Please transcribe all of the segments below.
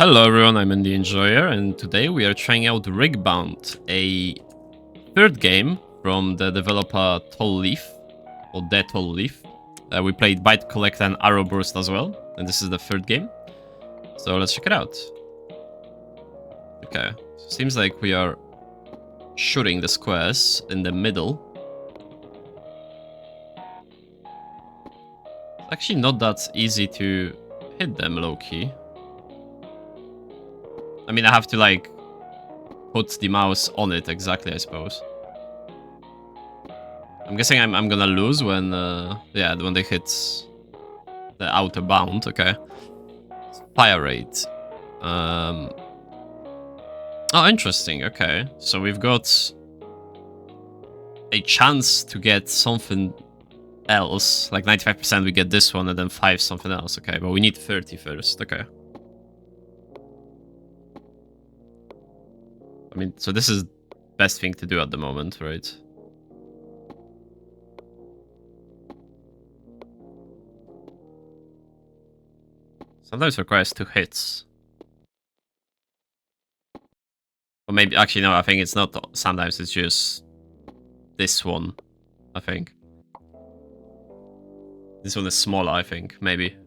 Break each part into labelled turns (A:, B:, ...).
A: Hello everyone, I'm the Enjoyer, and today we are trying out Ringbound, a third game from the developer TallLeaf, or TheTallLeaf. We played Byte Collect and Arrow Burst as well, and this is the third game. So let's check it out. Okay, seems like we are shooting the squares in the middle. It's actually not that easy to hit them low-key. I mean, I have to, like, put the mouse on it exactly, I suppose. I'm guessing I'm gonna lose when, yeah, when they hit the outer bound. Okay. Fire rate. Oh, interesting. Okay, so we've got a chance to get something else. Like 95% we get this one, and then 5 something else. Okay, but we need 30 first. Okay. I mean, so this is best thing to do at the moment, right? Sometimes requires 2 hits. Or maybe, actually, no, I think it's not. Sometimes it's just this one, I think. This one is smaller, I think, maybe.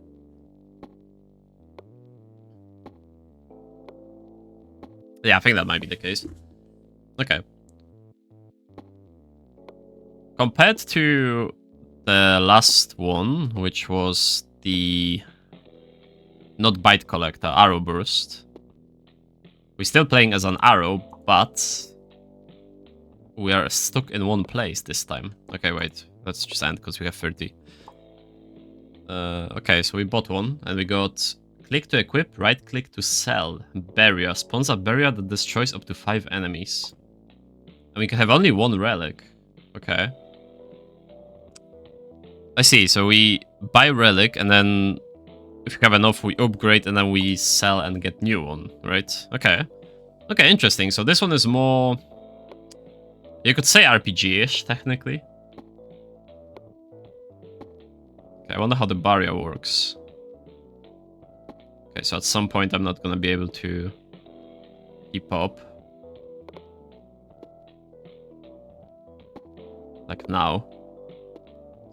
A: Yeah, I think that might be the case. Okay. Compared to the last one, which was the... not Byte Collector, Arrow Burst. We're still playing as an arrow, but... we are stuck in one place this time. Okay, wait. Let's just end, because we have 30. Okay, so we bought one, and we got... click to equip, right click to sell. Barrier. Spawns a barrier that destroys up to 5 enemies. And we can have only one relic. Okay. I see, so we buy relic, and then if we have enough, we upgrade, and then we sell and get new one, right? Okay. Okay, interesting. So this one is more... you could say RPG-ish, technically. Okay, I wonder how the barrier works. Okay, so at some point I'm not gonna be able to keep up. Like now.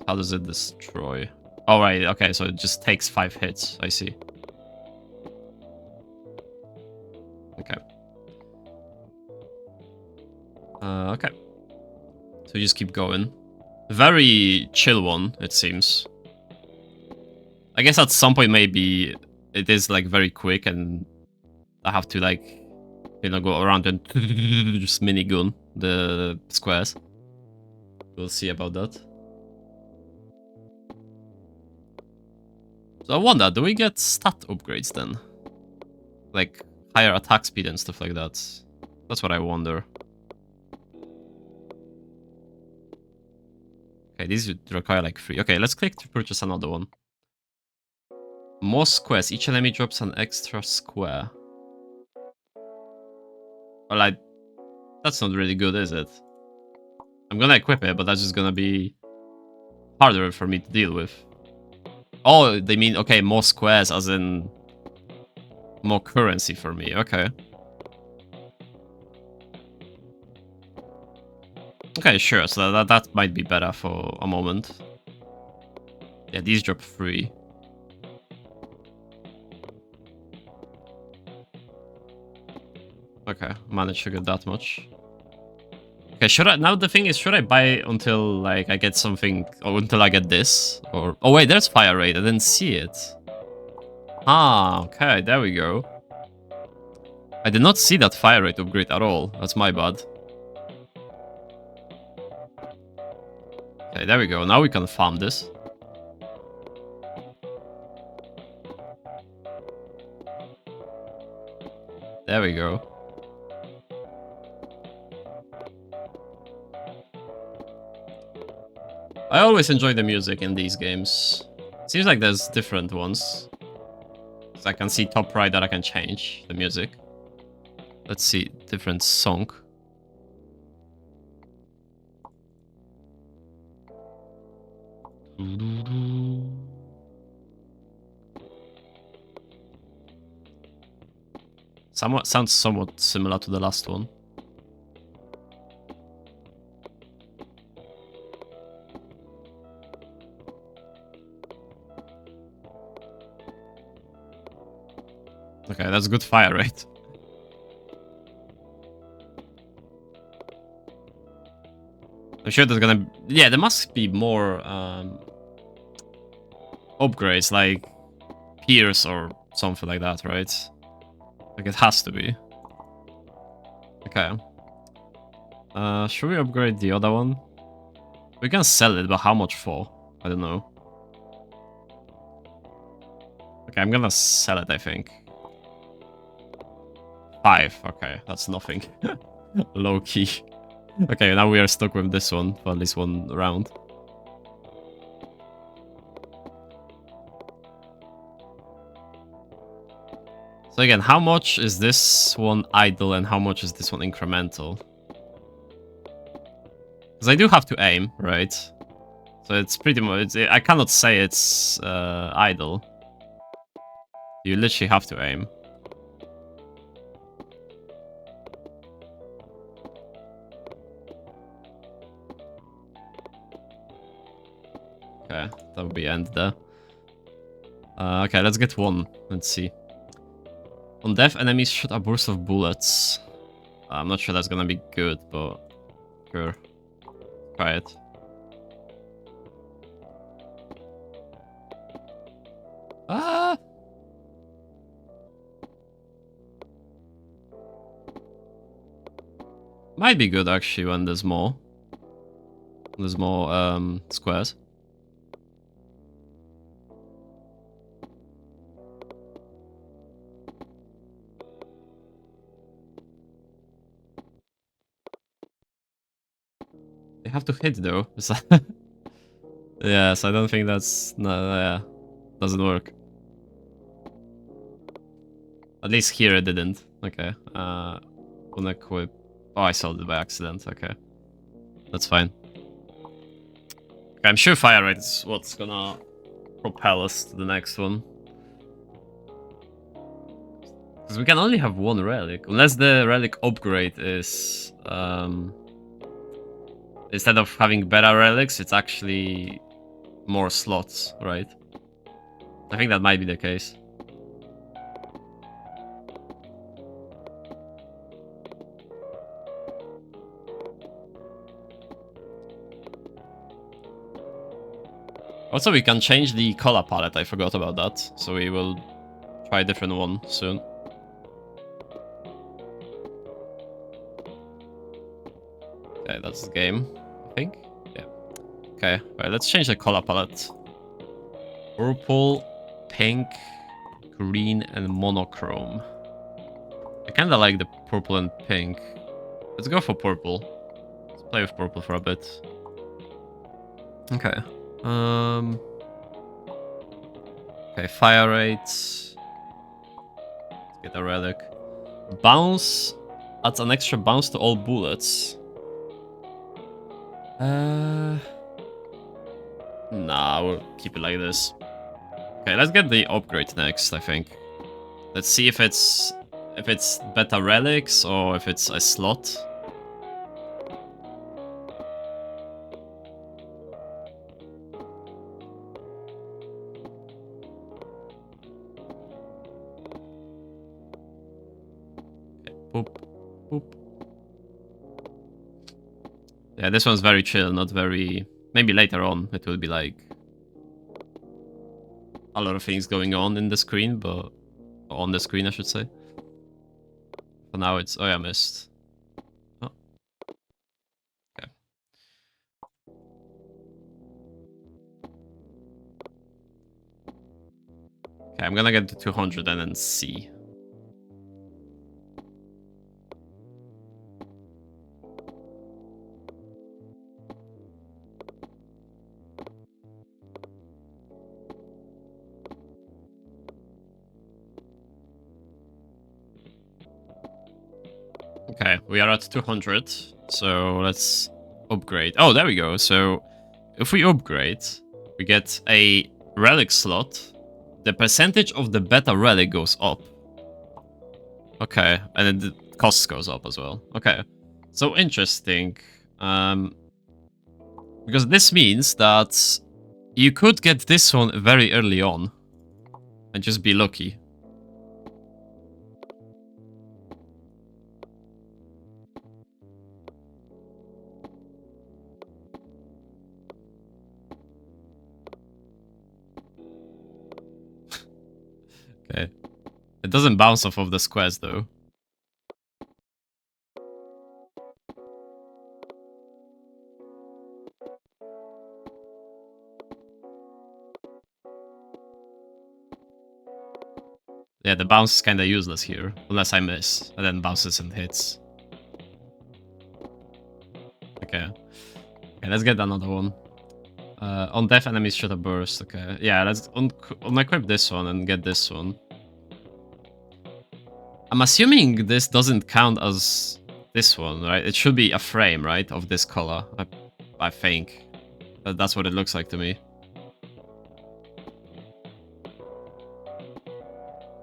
A: How does it destroy? Oh, right, okay, so it just takes 5 hits. I see. Okay. Okay. So you just keep going. Very chill one, it seems. I guess at some point maybe it is like very quick and I have to like, you know, go around and just minigun the squares. We'll see about that. So I wonder, do we get stat upgrades then? Like higher attack speed and stuff like that. That's what I wonder. Okay, these would require like 3. Okay, let's click to purchase another one. More squares. Each enemy drops an extra square. Well, that's not really good, is it? I'm gonna equip it, but that's just gonna be harder for me to deal with. Oh, they mean, okay, more squares as in more currency for me. Okay. Okay, sure. So that might be better for a moment. Yeah, these drop 3. Okay, managed to get that much. Okay, should I... now the thing is, should I buy until, like, I get something... or until I get this? Or... oh, wait, there's fire rate. I didn't see it. Ah, okay, there we go. I did not see that fire rate upgrade at all. That's my bad. Okay, there we go. Now we can farm this. There we go. I always enjoy the music in these games. Seems like there's different ones. So I can see top right that I can change the music. Let's see, different song. Sounds somewhat similar to the last one. Okay, that's good fire rate. I'm sure there's gonna... Yeah, there must be more upgrades, like Pierce or something like that, right? Like, it has to be. Okay. Should we upgrade the other one? We can sell it, but how much for? I don't know. Okay, I'm gonna sell it, I think. 5. Okay, that's nothing. Low key. Okay, now we are stuck with this one for at least one round. So again, how much is this one idle and how much is this one incremental? Because I do have to aim, right? So it's pretty much... I cannot say it's idle. You literally have to aim. Okay, that would be end there. Okay, let's get one. Let's see. On death, enemies shoot a burst of bullets. I'm not sure that's gonna be good, but sure. Try it. Ah! Might be good actually when there's more. There's more squares. They have to hit though. Yes, I don't think that's... No, yeah. Doesn't work. At least here it didn't. Okay. Unequip. Oh, I sold it by accident. Okay. That's fine. Okay, I'm sure fire rate is what's gonna propel us to the next one. Because we can only have one relic. Unless the relic upgrade is... instead of having better relics, it's actually more slots, right? I think that might be the case. Also, we can change the color palette. I forgot about that. So we will try a different one soon. Okay, that's the game, I think. Yeah. Okay, right, let's change the color palette. Purple, pink, green, and monochrome. I kinda like the purple and pink. Let's go for purple. Let's play with purple for a bit. Okay. Okay, fire rates. Let's get a relic. Bounce adds an extra bounce to all bullets. Nah, we'll keep it like this. Okay, let's get the upgrade next, I think. Let's see if it's better relics or if it's a slot. Okay, boop, boop. Yeah, this one's very chill, not very... Maybe later on it will be like... a lot of things going on in the screen, but... on the screen, I should say. For now it's... Oh yeah, I missed. Oh. Okay. Okay, I'm gonna get to 200 and then see. Okay, we are at 200, so let's upgrade. Oh, there we go. So if we upgrade, we get a relic slot. The percentage of the beta relic goes up. Okay, and then the cost goes up as well. Okay, so interesting. Because this means that you could get this one very early on and just be lucky. Okay. It doesn't bounce off of the squares though. Yeah, the bounce is kinda useless here, unless I miss, and then bounces and hits. Okay. Okay, let's get another one. On death, enemies shoot a burst. Okay, yeah, let's unequip this one and get this one. I'm assuming this doesn't count as this one, right? It should be a frame, right, of this color. I think. That's what it looks like to me.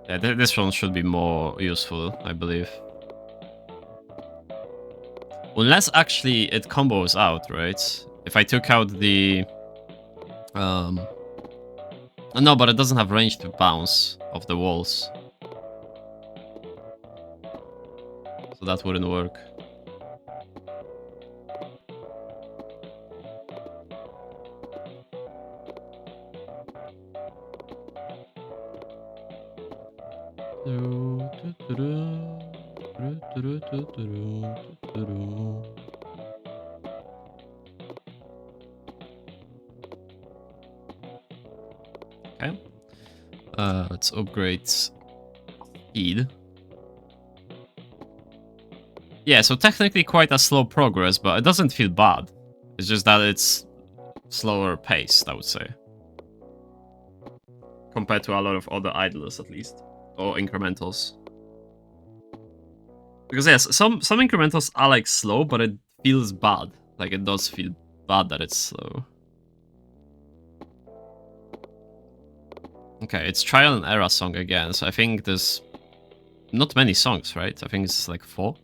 A: Yeah, this one should be more useful, I believe. Unless actually it combos out, right? If I took out the... No, but it doesn't have range to bounce off the walls. So that wouldn't work. Okay. Let's upgrade speed. Yeah, so technically quite a slow progress, but it doesn't feel bad. It's just that it's slower paced, I would say. Compared to a lot of other idlers, at least. Or incrementals. Because yes, some incrementals are like slow, but it feels bad. Like it does feel bad that it's slow. Okay, it's trial and error song again, so I think there's not many songs, right? I think it's like 4.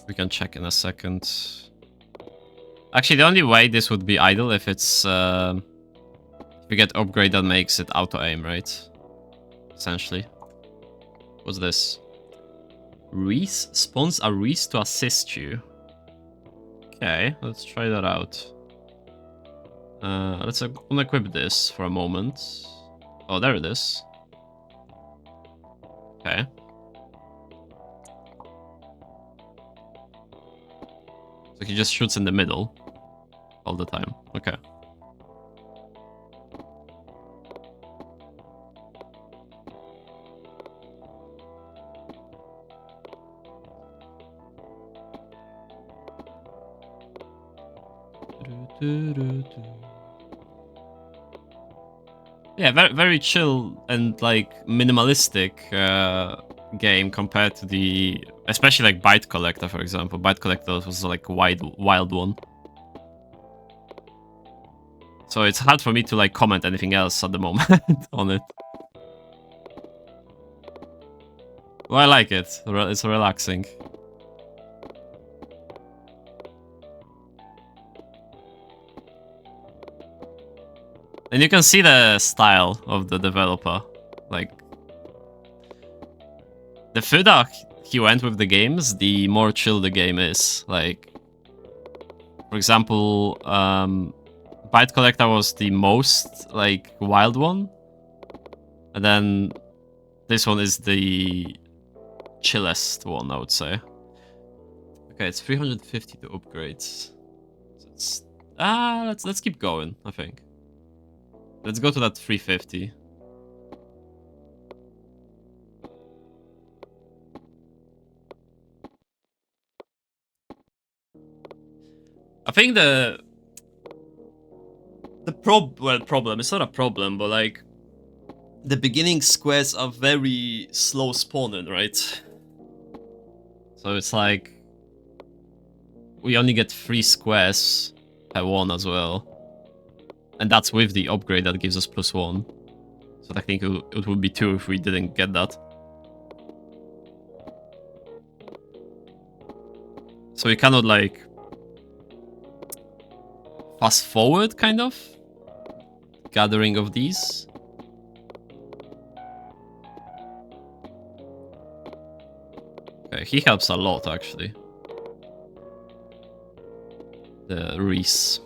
A: We can check in a second. Actually, the only way this would be idle if it's if we get upgrade that makes it auto aim, right? Essentially. What's this? Reese spawns a Reese to assist you. Okay, let's try that out. Let's unequip this for a moment. Oh, there it is. Okay. So he just shoots in the middle all the time. Okay. Yeah, very, very chill and like minimalistic game compared to the, especially like Byte Collector, for example. Byte Collector was like a wild one. So it's hard for me to like comment anything else at the moment on it. Well, I like it. It's relaxing. And you can see the style of the developer. Like, the further he went with the games, the more chill the game is. Like, for example, Byte Collector was the most, like, wild one. And then this one is the chillest one, I would say. Okay, it's 350 to upgrade. So it's, let's keep going, I think. Let's go to that 350. I think the problem, it's not a problem, but like the beginning squares are very slow spawning, right? So it's like we only get 3 squares per one as well. And that's with the upgrade that gives us +1. So technically it would be 2 if we didn't get that. So we cannot like fast forward kind of gathering of these. Okay, he helps a lot actually. The Reese.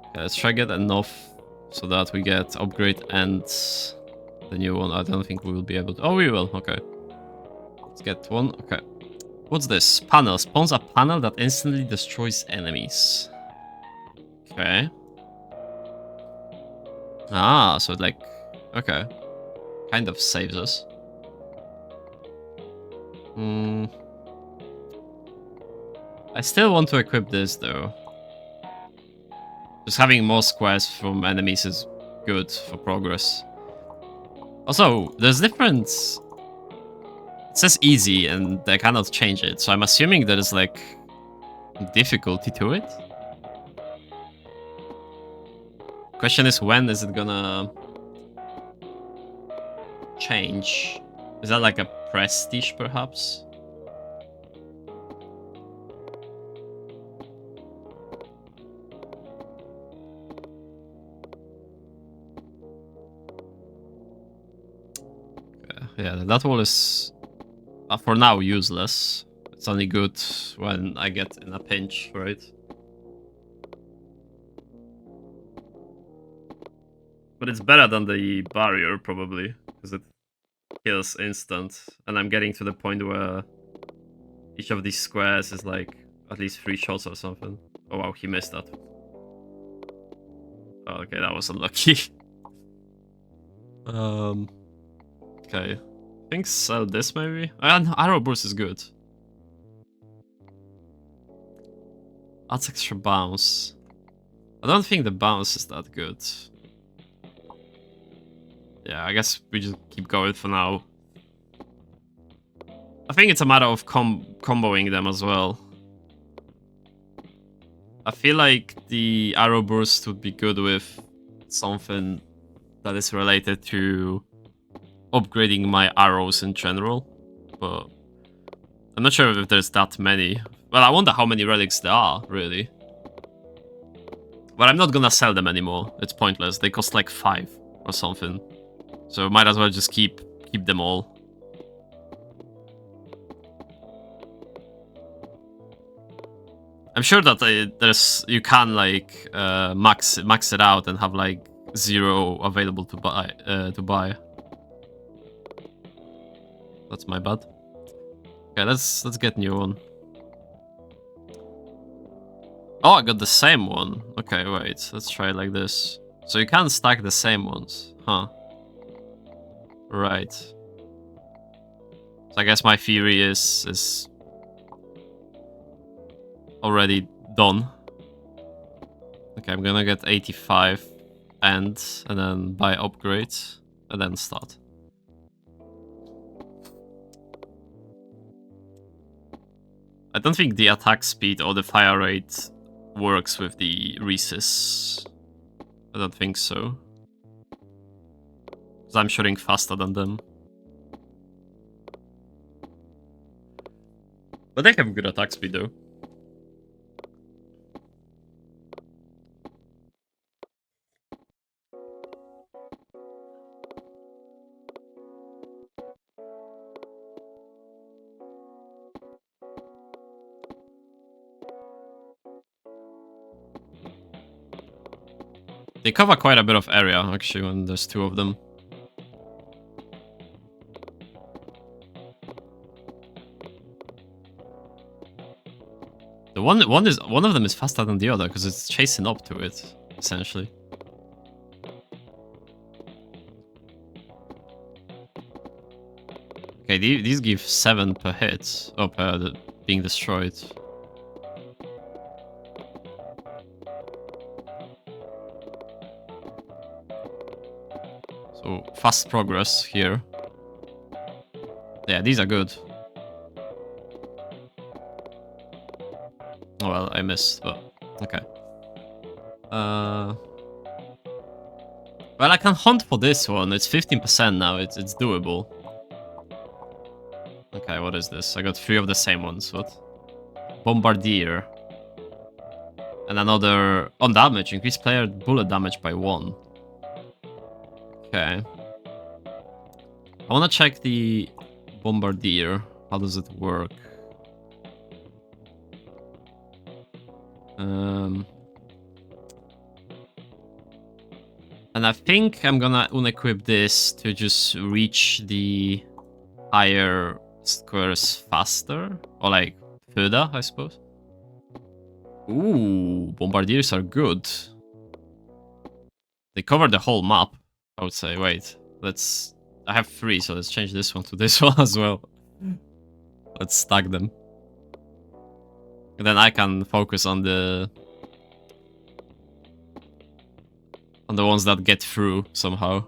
A: Okay, let's try get enough so that we get upgrade and the new one. I don't think we will be able to. Oh, we will. Okay. Let's get one. Okay. What's this? Panel. Spawns a panel that instantly destroys enemies. Okay. Ah, so it like... Okay. Kind of saves us. I still want to equip this though. Just having more squares from enemies is good for progress. Also, there's different... It says easy and they cannot change it, so I'm assuming there's like difficulty to it. Question is, when is it gonna change? Is that like a prestige perhaps? Yeah, that wall is for now useless. It's only good when I get in a pinch, right? But it's better than the barrier, probably, because it kills instant. And I'm getting to the point where each of these squares is like at least 3 shots or something. Oh wow, he missed that. Oh, okay, that was unlucky. Okay. I think sell this maybe. And arrow burst is good. Adds extra bounce. I don't think the bounce is that good. Yeah, I guess we just keep going for now. I think it's a matter of comboing them as well. I feel like the arrow burst would be good with something that is related to upgrading my arrows in general, but I'm not sure if there's that many. Well, I wonder how many relics there are, really. But I'm not gonna sell them anymore. It's pointless. They cost like 5 or something. So might as well just keep them all. I'm sure that you can like max it out and have like 0 available to buy. That's my bad. Okay, let's get new one. Oh, I got the same one. Okay, wait. Let's try it like this. So you can stack the same ones, huh? Right. So I guess my theory is already done. Okay, I'm gonna get 85 and then buy upgrade and then start. I don't think the attack speed or the fire rate works with the Reese's. I don't think so. Because I'm shooting faster than them. But they have good attack speed though. They cover quite a bit of area, actually, when there's 2 of them. The one of them is faster than the other because it's chasing up to it, essentially. Okay, these give 7 per hit, or per being destroyed. So, fast progress here. Yeah, these are good. Oh well, I missed, but okay. Well, I can hunt for this one. It's 15% now. It's doable. Okay, what is this? I got 3 of the same ones. What? Bombardier. And another on damage. Increase player bullet damage by 1. Okay. I want to check the Bombardier. How does it work? And I think I'm gonna unequip this to just reach the higher squares faster. Or like further, I suppose. Ooh, Bombardiers are good. They cover the whole map, I would say. Wait, let's... I have 3, so let's change this one to this one as well. Let's stack them. And then I can focus on the ones that get through somehow.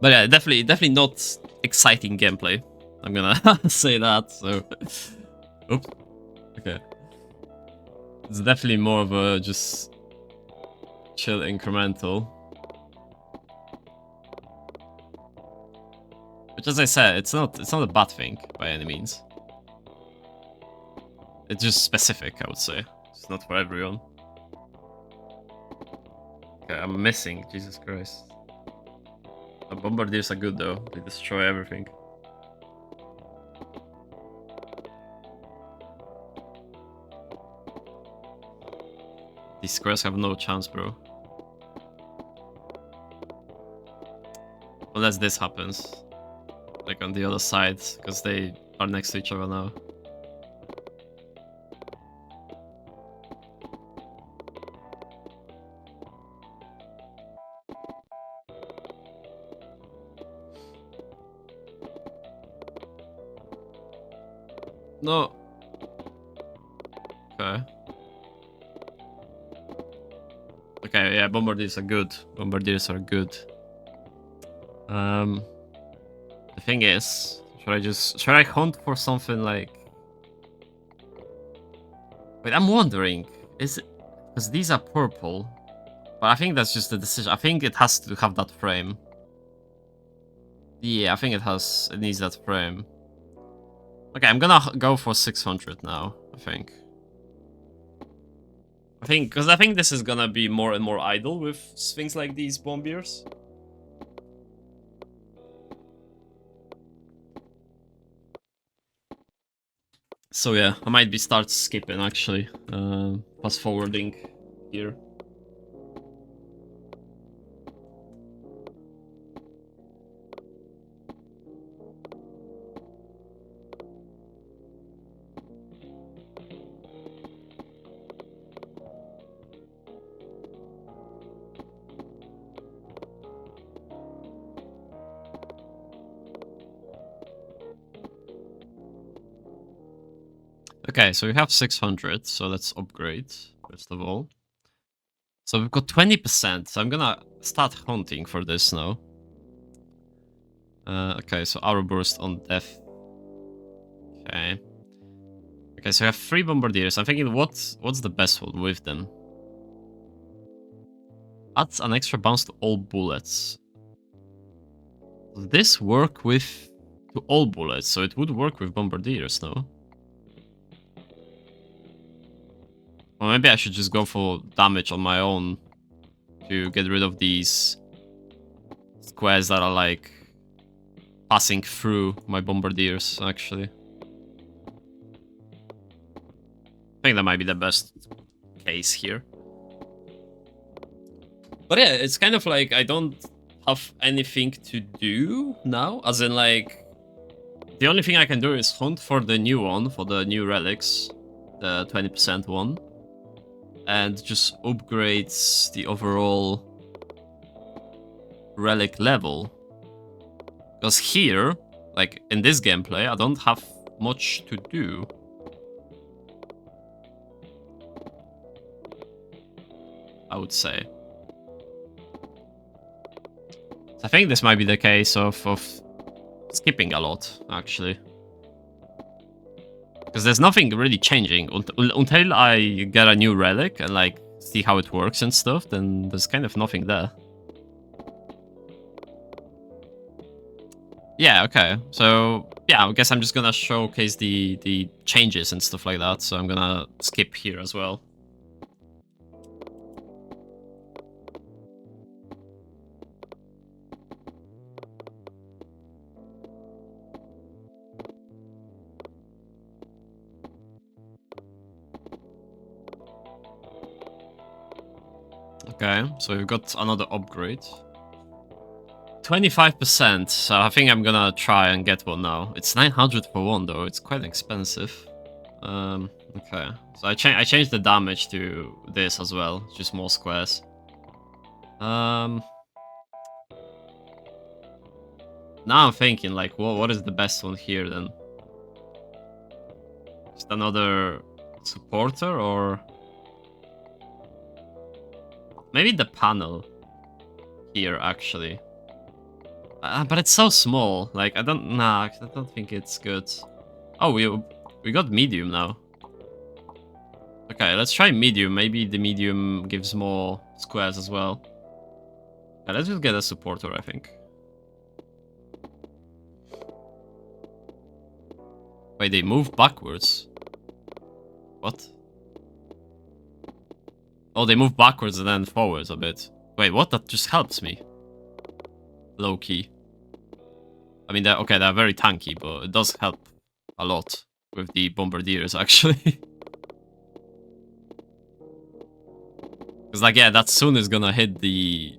A: But yeah, definitely not exciting gameplay. I'm gonna say that, so... Oops. Okay. It's definitely more of a just chill incremental. Which, as I said, it's not a bad thing by any means. It's just specific, I would say. It's not for everyone. Okay, I'm missing, Jesus Christ. The bombardiers are good though, they destroy everything. These squares have no chance, bro. Unless this happens. Like on the other side, because they are next to each other now. No. Okay. Okay, yeah, bombardiers are good. Bombardiers are good. The thing is, should I hunt for something like... Wait, I'm wondering, is it... Because these are purple, but I think that's just the decision. I think it has to have that frame. Yeah, I think it needs that frame. Okay, I'm gonna go for 600 now, I think. Because I think this is gonna be more and more idle with things like these bombiers. So yeah, I might be start skipping actually, fast forwarding here. Okay, so we have 600, so let's upgrade, first of all. So we've got 20%, so I'm gonna start hunting for this now. Okay, so arrow burst on death. Okay. Okay, so we have 3 bombardiers. I'm thinking, what's the best one with them? Adds an extra bounce to all bullets. Does this work with... to all bullets? So it would work with bombardiers, no? Or maybe I should just go for damage on my own to get rid of these squares that are like passing through my bombardiers, actually. I think that might be the best case here. But yeah, it's kind of like I don't have anything to do now, as in like... The only thing I can do is hunt for the new one, for the new relics, the 20% one. And just upgrades the overall relic level. Because here, like in this gameplay, I don't have much to do. I would say. So I think this might be the case of skipping a lot, actually. Because there's nothing really changing. Until I get a new relic and, like, see how it works and stuff, then there's kind of nothing there. Yeah, okay. So, yeah, I guess I'm just gonna showcase the changes and stuff like that. So I'm gonna skip here as well. Okay, so we've got another upgrade. 25%, so I think I'm gonna try and get one now. It's 900 for one though, it's quite expensive. Okay, so I changed the damage to this as well, just more squares. Now I'm thinking, like, what is the best one here then? Just another supporter, or maybe the panel here actually. But it's so small. Like, I don't think it's good. Oh, we got medium now. Okay, let's try medium. Maybe the medium gives more squares as well. Okay, let's just get a supporter, I think. Wait, they move backwards. What? Oh, they move backwards and then forwards a bit. Wait, what? That just helps me. Low key. I mean, they're very tanky, but it does help a lot with the bombardiers, actually. Because, like, yeah, that soon is gonna hit the...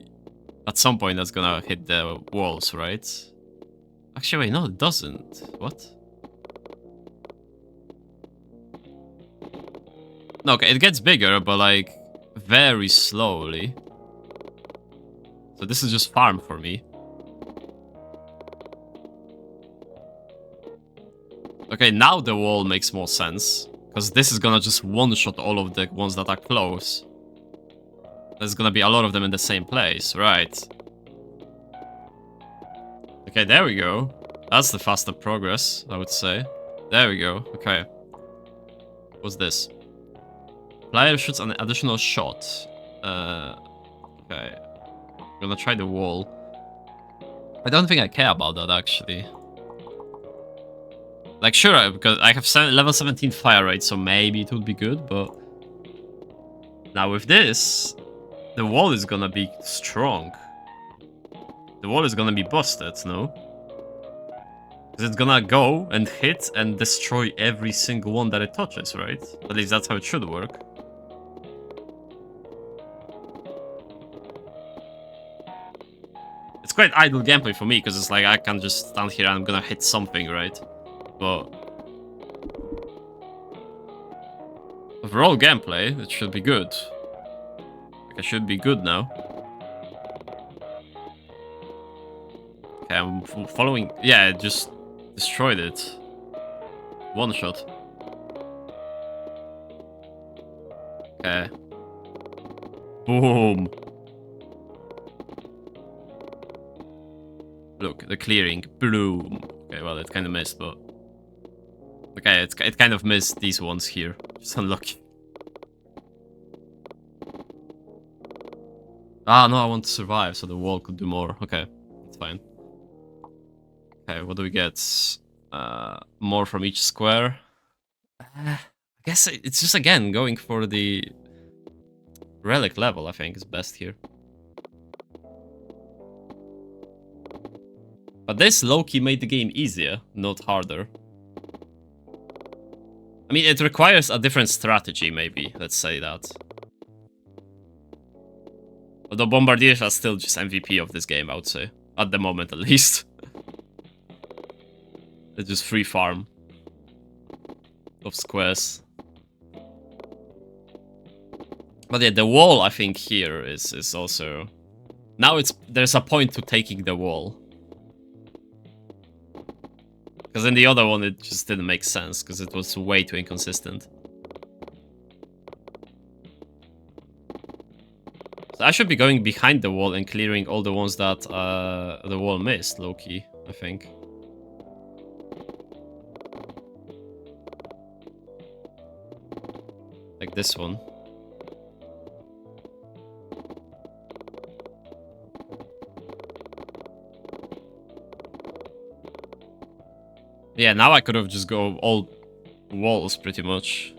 A: At some point, that's gonna hit the walls, right? Actually, wait, no, it doesn't. What? No, okay, it gets bigger, but, like, very slowly. So this is just farm for me. Okay, now the wall makes more sense. Because this is gonna just one-shot all of the ones that are close. There's gonna be a lot of them in the same place, right? Okay, there we go. That's the faster progress, I would say. There we go, okay. What's this? Player shoots an additional shot. Okay. I'm gonna try the wall. I don't think I care about that, actually. Like, sure, because I have level 17 fire rate, so maybe it would be good, but... Now with this, the wall is gonna be strong. The wall is gonna be busted, no? Because it's gonna go and hit and destroy every single one that it touches, right? At least that's how it should work. It's quite idle gameplay for me, because it's like I can just stand here and I'm gonna hit something, right? But overall gameplay, it should be good. Like, I should be good now. Okay, I'm following... Yeah, it just destroyed it. One shot. Okay. Boom. Look, the clearing. Boom. Okay, well, it kind of missed, but... Okay, it kind of missed these ones here. Just unlucky. Ah, no, I want to survive, so the wall could do more. Okay, it's fine. Okay, what do we get? More from each square. I guess it's just, again, going for the relic level, I think, is best here. But this low-key made the game easier, not harder. I mean, it requires a different strategy, maybe. Let's say that. Although Bombardiers are still just MVP of this game, I would say. At the moment, at least. It's just free farm. Of squares. But yeah, the wall, I think, here is also... Now there's a point to taking the wall. Because in the other one, it just didn't make sense, because it was way too inconsistent. So I should be going behind the wall and clearing all the ones that the wall missed, low-key, I think. Like this one. Yeah, now I could have just go all walls pretty much.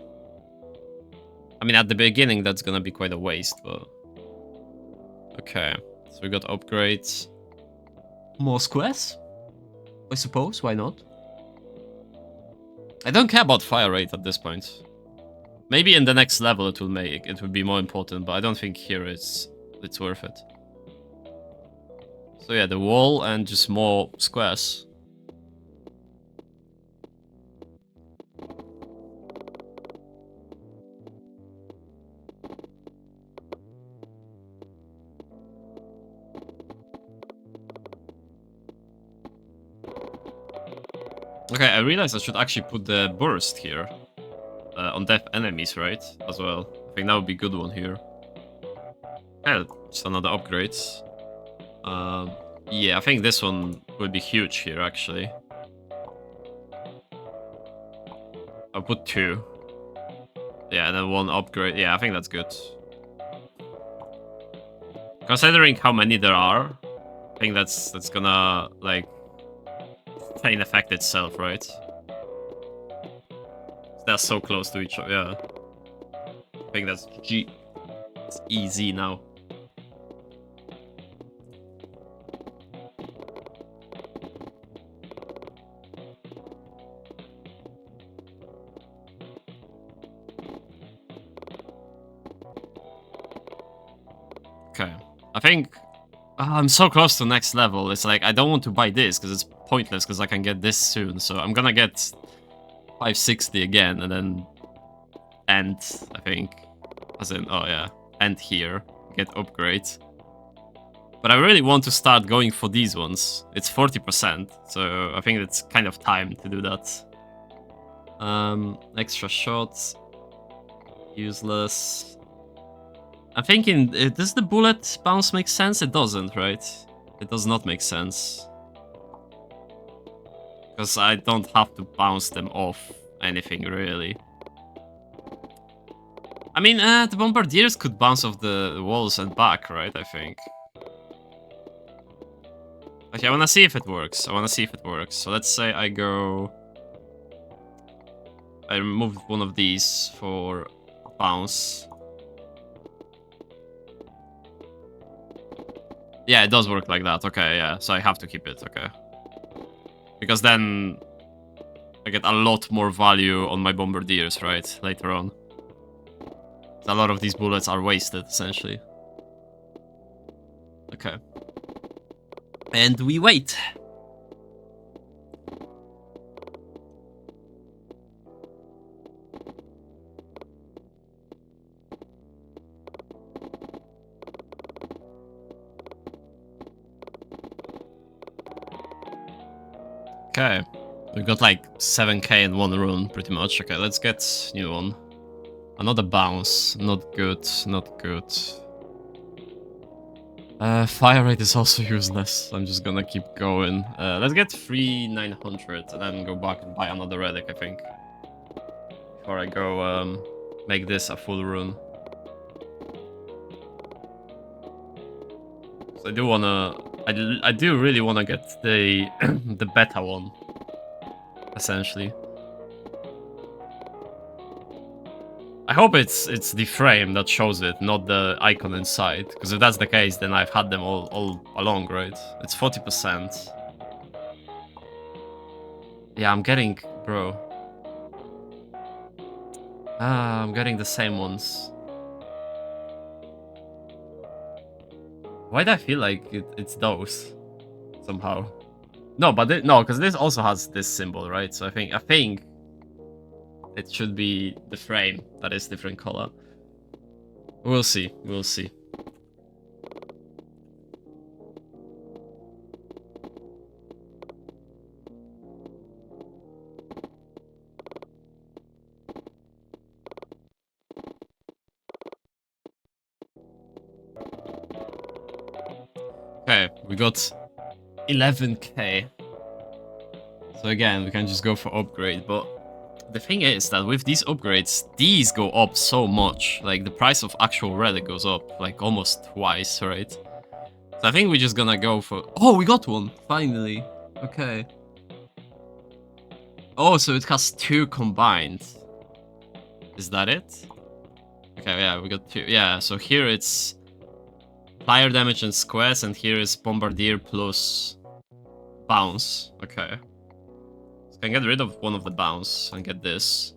A: I mean, at the beginning, that's gonna be quite a waste, but... Okay, so we got upgrades. More squares? I suppose, why not? I don't care about fire rate at this point. Maybe in the next level it will be more important, but I don't think here it's worth it. So yeah, the wall and just more squares. Okay, I realized I should actually put the burst here. On death enemies, right? As well. I think that would be a good one here. Yeah, just another upgrade. Yeah, I think this one would be huge here, actually. I'll put 2. Yeah, and then 1 upgrade. Yeah, I think that's good. Considering how many there are, I think that's gonna, like, chain effect itself, right? They're so close to each other, yeah. I think that's G. It's easy now. Okay. I think I'm so close to next level. It's like I don't want to buy this because it's pointless because I can get this soon. So I'm gonna get 560 again and then end, I think. As in, oh yeah, end here. Get upgrades. But I really want to start going for these ones. It's 40%, so I think it's kind of time to do that. Extra shots. Useless. I'm thinking, does the bullet bounce make sense? It doesn't, right? It does not make sense. Because I don't have to bounce them off anything, really. I mean, the bombardiers could bounce off the walls and back, right? I think. Okay, I wanna see if it works. So let's say I go... I removed one of these for bounce. Yeah, it does work like that. Okay, yeah. So I have to keep it. Okay. Because then I get a lot more value on my bombardiers, right? Later on. A lot of these bullets are wasted, essentially. Okay. And we wait. Okay. We've got like 7k in one run, pretty much. Okay, let's get new one. Another bounce. Not good, not good. Fire rate is also useless. I'm just gonna keep going. Let's get 3,900 and then go back and buy another relic, I think. Before I go make this a full run. So I do wanna... I do really wanna get the the beta one. Essentially. I hope it's the frame that shows it, not the icon inside. Because if that's the case, then I've had them all along, right? It's 40%. Yeah, I'm getting... Bro. Ah, I'm getting the same ones. Why do I feel like it's those? Somehow. No, but no, because this also has this symbol, right? So I think it should be the frame that is different color. We'll see. We'll see. We got 11k. So again, we can just go for upgrade, but the thing is that with these upgrades, these go up so much. Like, the price of actual relic goes up, like, almost twice, right? So I think we're just gonna go for... Oh, we got one! Finally. Okay. Oh, so it has 2 combined. Is that it? Okay, yeah, we got 2. Yeah, so here it's fire damage and squares, and here is bombardier plus bounce. Okay. So I can get rid of one of the bounce and get this.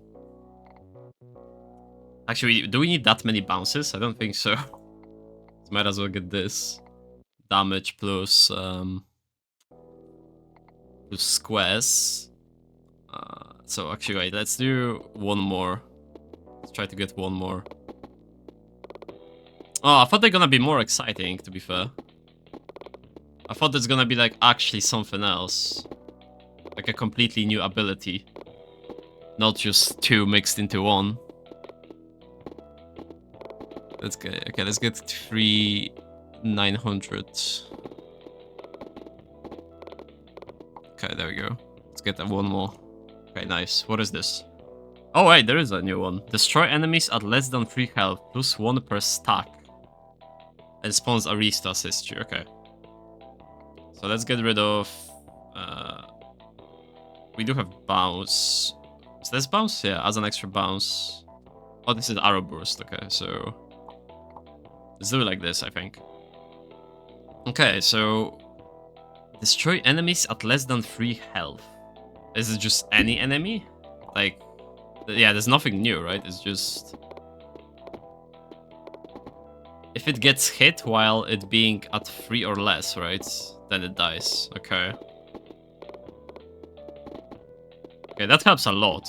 A: Actually, do we need that many bounces? I don't think so. Might as well get this. Damage plus squares. So actually, wait, let's do one more. Let's try to get one more. Oh, I thought they're gonna be more exciting, to be fair. I thought there's gonna be, like, actually something else. Like a completely new ability. Not just 2 mixed into 1. Let's get, okay, let's get 3,900. Okay, there we go. Let's get that one more. Okay, nice. What is this? Oh, wait, there is a new one. Destroy enemies at less than 3 health, plus 1 per stack. And spawns a restore assist you. Okay. So let's get rid of... we do have bounce. Is this bounce? Yeah, as an extra bounce. Oh, this is arrow burst. Okay, so... let's do it like this, I think. Okay, so... destroy enemies at less than 3 health. Is it just any enemy? Like... yeah, there's nothing new, right? It's just... if it gets hit while it being at 3 or less, right? Then it dies. Okay. Okay, that helps a lot.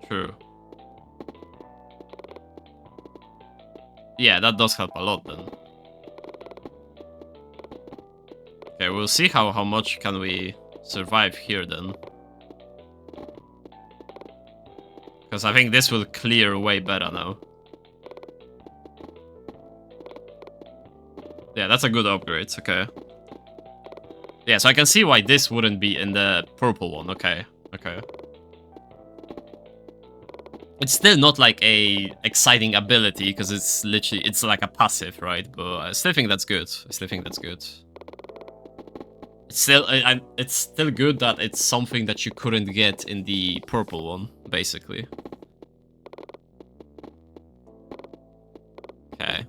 A: True. Yeah, that does help a lot then. Okay, we'll see how much can we survive here then. Because I think this will clear way better now. Yeah, that's a good upgrade, okay. Yeah, so I can see why this wouldn't be in the purple one, okay. Okay. It's still not like a exciting ability, because it's literally, it's like a passive, right? But I still think that's good. I still think that's good. It's still, it's still good that it's something that you couldn't get in the purple one, basically. Okay.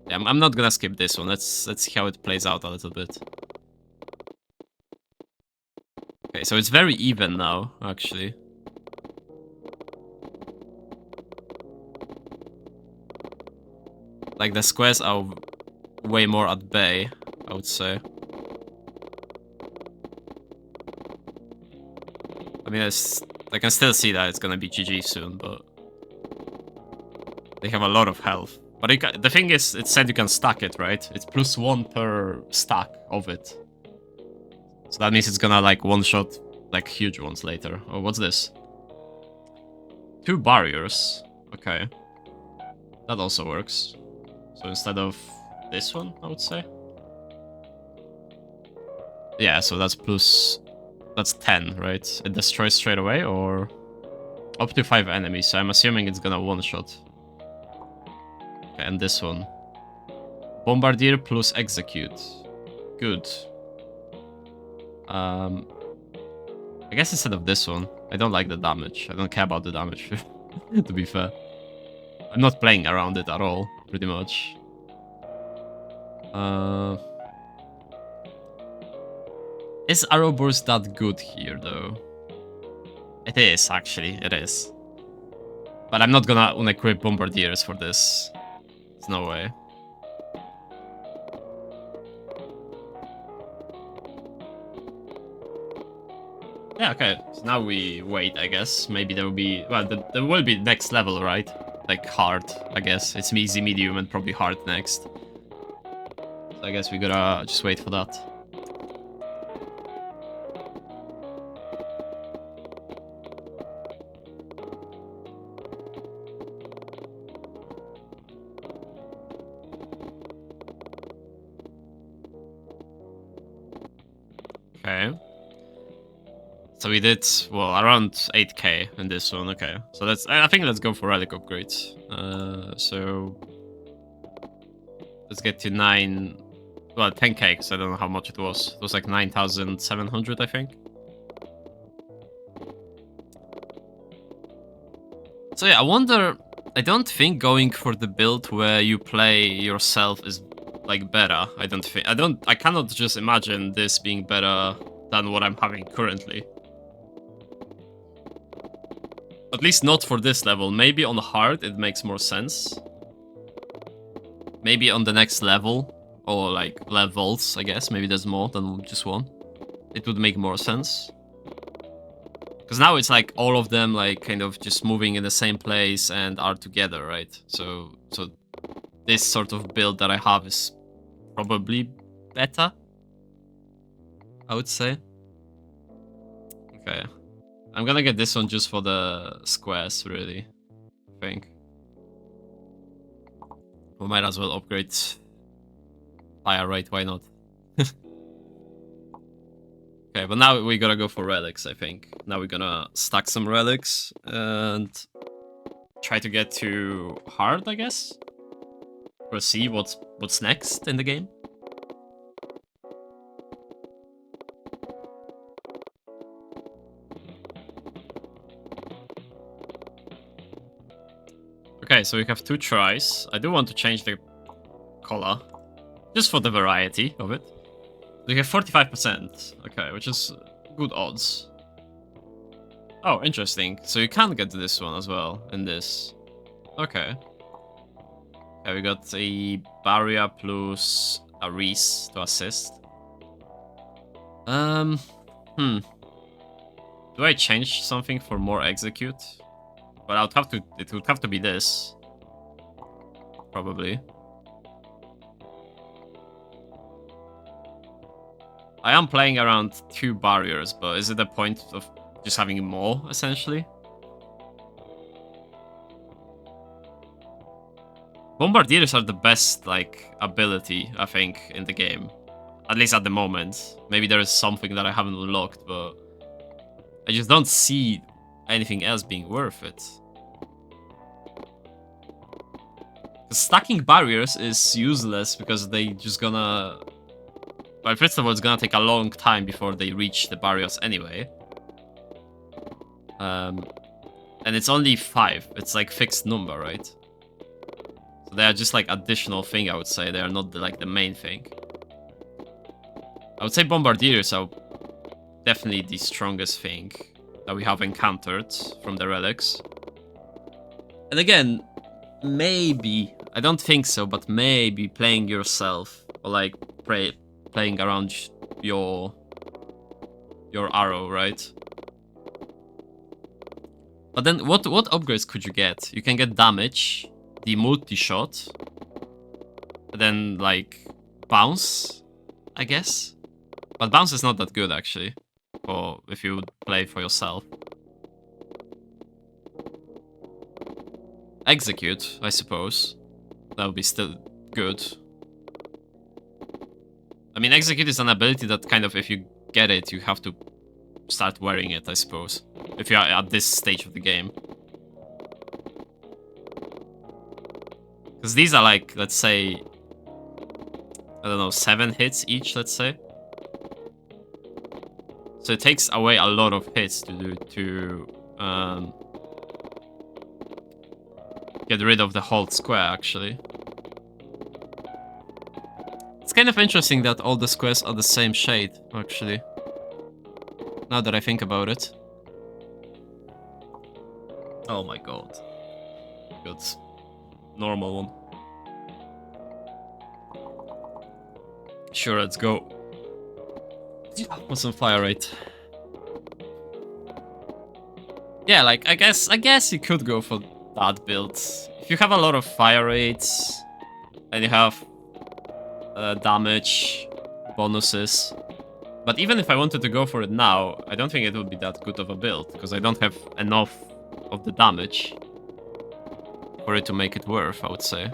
A: Yeah, I'm not gonna skip this one. Let's see how it plays out a little bit. Okay, so it's very even now, actually. Like, the squares are way more at bay, I would say. I mean, I can still see that it's gonna be GG soon, but... they have a lot of health. But the thing is, it said you can stack it, right? It's plus 1 per stack of it. So that means it's gonna, like, one-shot, like, huge ones later. Oh, what's this? 2 barriers. Okay. That also works. So instead of this one, I would say. Yeah, so that's plus... that's 10, right? It destroys straight away, or... up to 5 enemies, so I'm assuming it's gonna one-shot. Okay, and this one. Bombardier plus execute. Good. I guess instead of this one. I don't like the damage. I don't care about the damage, to be fair. I'm not playing around it at all, pretty much. Is arrow burst that good here, though? It is, actually. It is. But I'm not gonna unequip bombardiers for this. There's no way. Yeah, okay. So now we wait, I guess. Maybe there will be... well, there will be next level, right? Like, hard, I guess. It's easy, medium, and probably hard next. So I guess we gotta just wait for that. Okay. So we did, well, around 8k in this one. Okay. So I think let's go for relic upgrades. So let's get to 10k, because I don't know how much it was. It was like 9,700, I think. So yeah, I wonder, I don't think going for the build where you play yourself is like better. I cannot just imagine this being better than what I'm having currently. At least not for this level. Maybe on hard it makes more sense. Maybe on the next level, or like levels, I guess. Maybe there's more than just one. It would make more sense. Because now it's like all of them like kind of just moving in the same place and are together, right? So this sort of build that I have is probably better, I would say. Okay. I'm gonna get this one just for the squares, really, I think. We might as well upgrade fire rate, why not? Okay, but now we gotta go for relics, I think. Now we're gonna stack some relics and try to get to hard, I guess. Or see what's next in the game. Okay, so we have 2 tries. I do want to change the color, just for the variety of it. We have 45%, okay, which is good odds. Oh, interesting. So you can get this one as well in this. Okay. Okay, we got a barrier plus a Reese to assist. Do I change something for more execute? Well, it would have to be this. Probably. I am playing around 2 barriers, but is it the point of just having more, essentially? Bombardiers are the best, like, ability, I think, in the game. At least at the moment. Maybe there is something that I haven't unlocked, but I just don't see anything else being worth it. Stacking barriers is useless because they just gonna... Well, first of all, it's gonna take a long time before they reach the barriers anyway. And it's only 5. It's like fixed number, right? So they are just like additional thing, I would say. They are not like the main thing. I would say bombardiers are definitely the strongest thing that we have encountered from the relics. And again, maybe, I don't think so, but maybe playing yourself, or like playing around your arrow, right? But then what upgrades could you get? You can get damage, the multi-shot, then like bounce, I guess. But bounce is not that good actually, or if you play for yourself. Execute, I suppose. That would be still good. I mean, execute is an ability that kind of, if you get it, you have to start wearing it, I suppose. If you are at this stage of the game. Because these are like, let's say, I don't know, 7 hits each, let's say. So it takes away a lot of hits to get rid of the whole square, actually. It's kind of interesting that all the squares are the same shade, actually. Now that I think about it. Oh my god. Good. Normal one. Sure, let's go. What's on fire rate? Yeah, like, I guess you could go for that build. If you have a lot of fire rates, and you have damage bonuses. But even if I wanted to go for it now, I don't think it would be that good of a build, because I don't have enough of the damage for it to make it worth, I would say.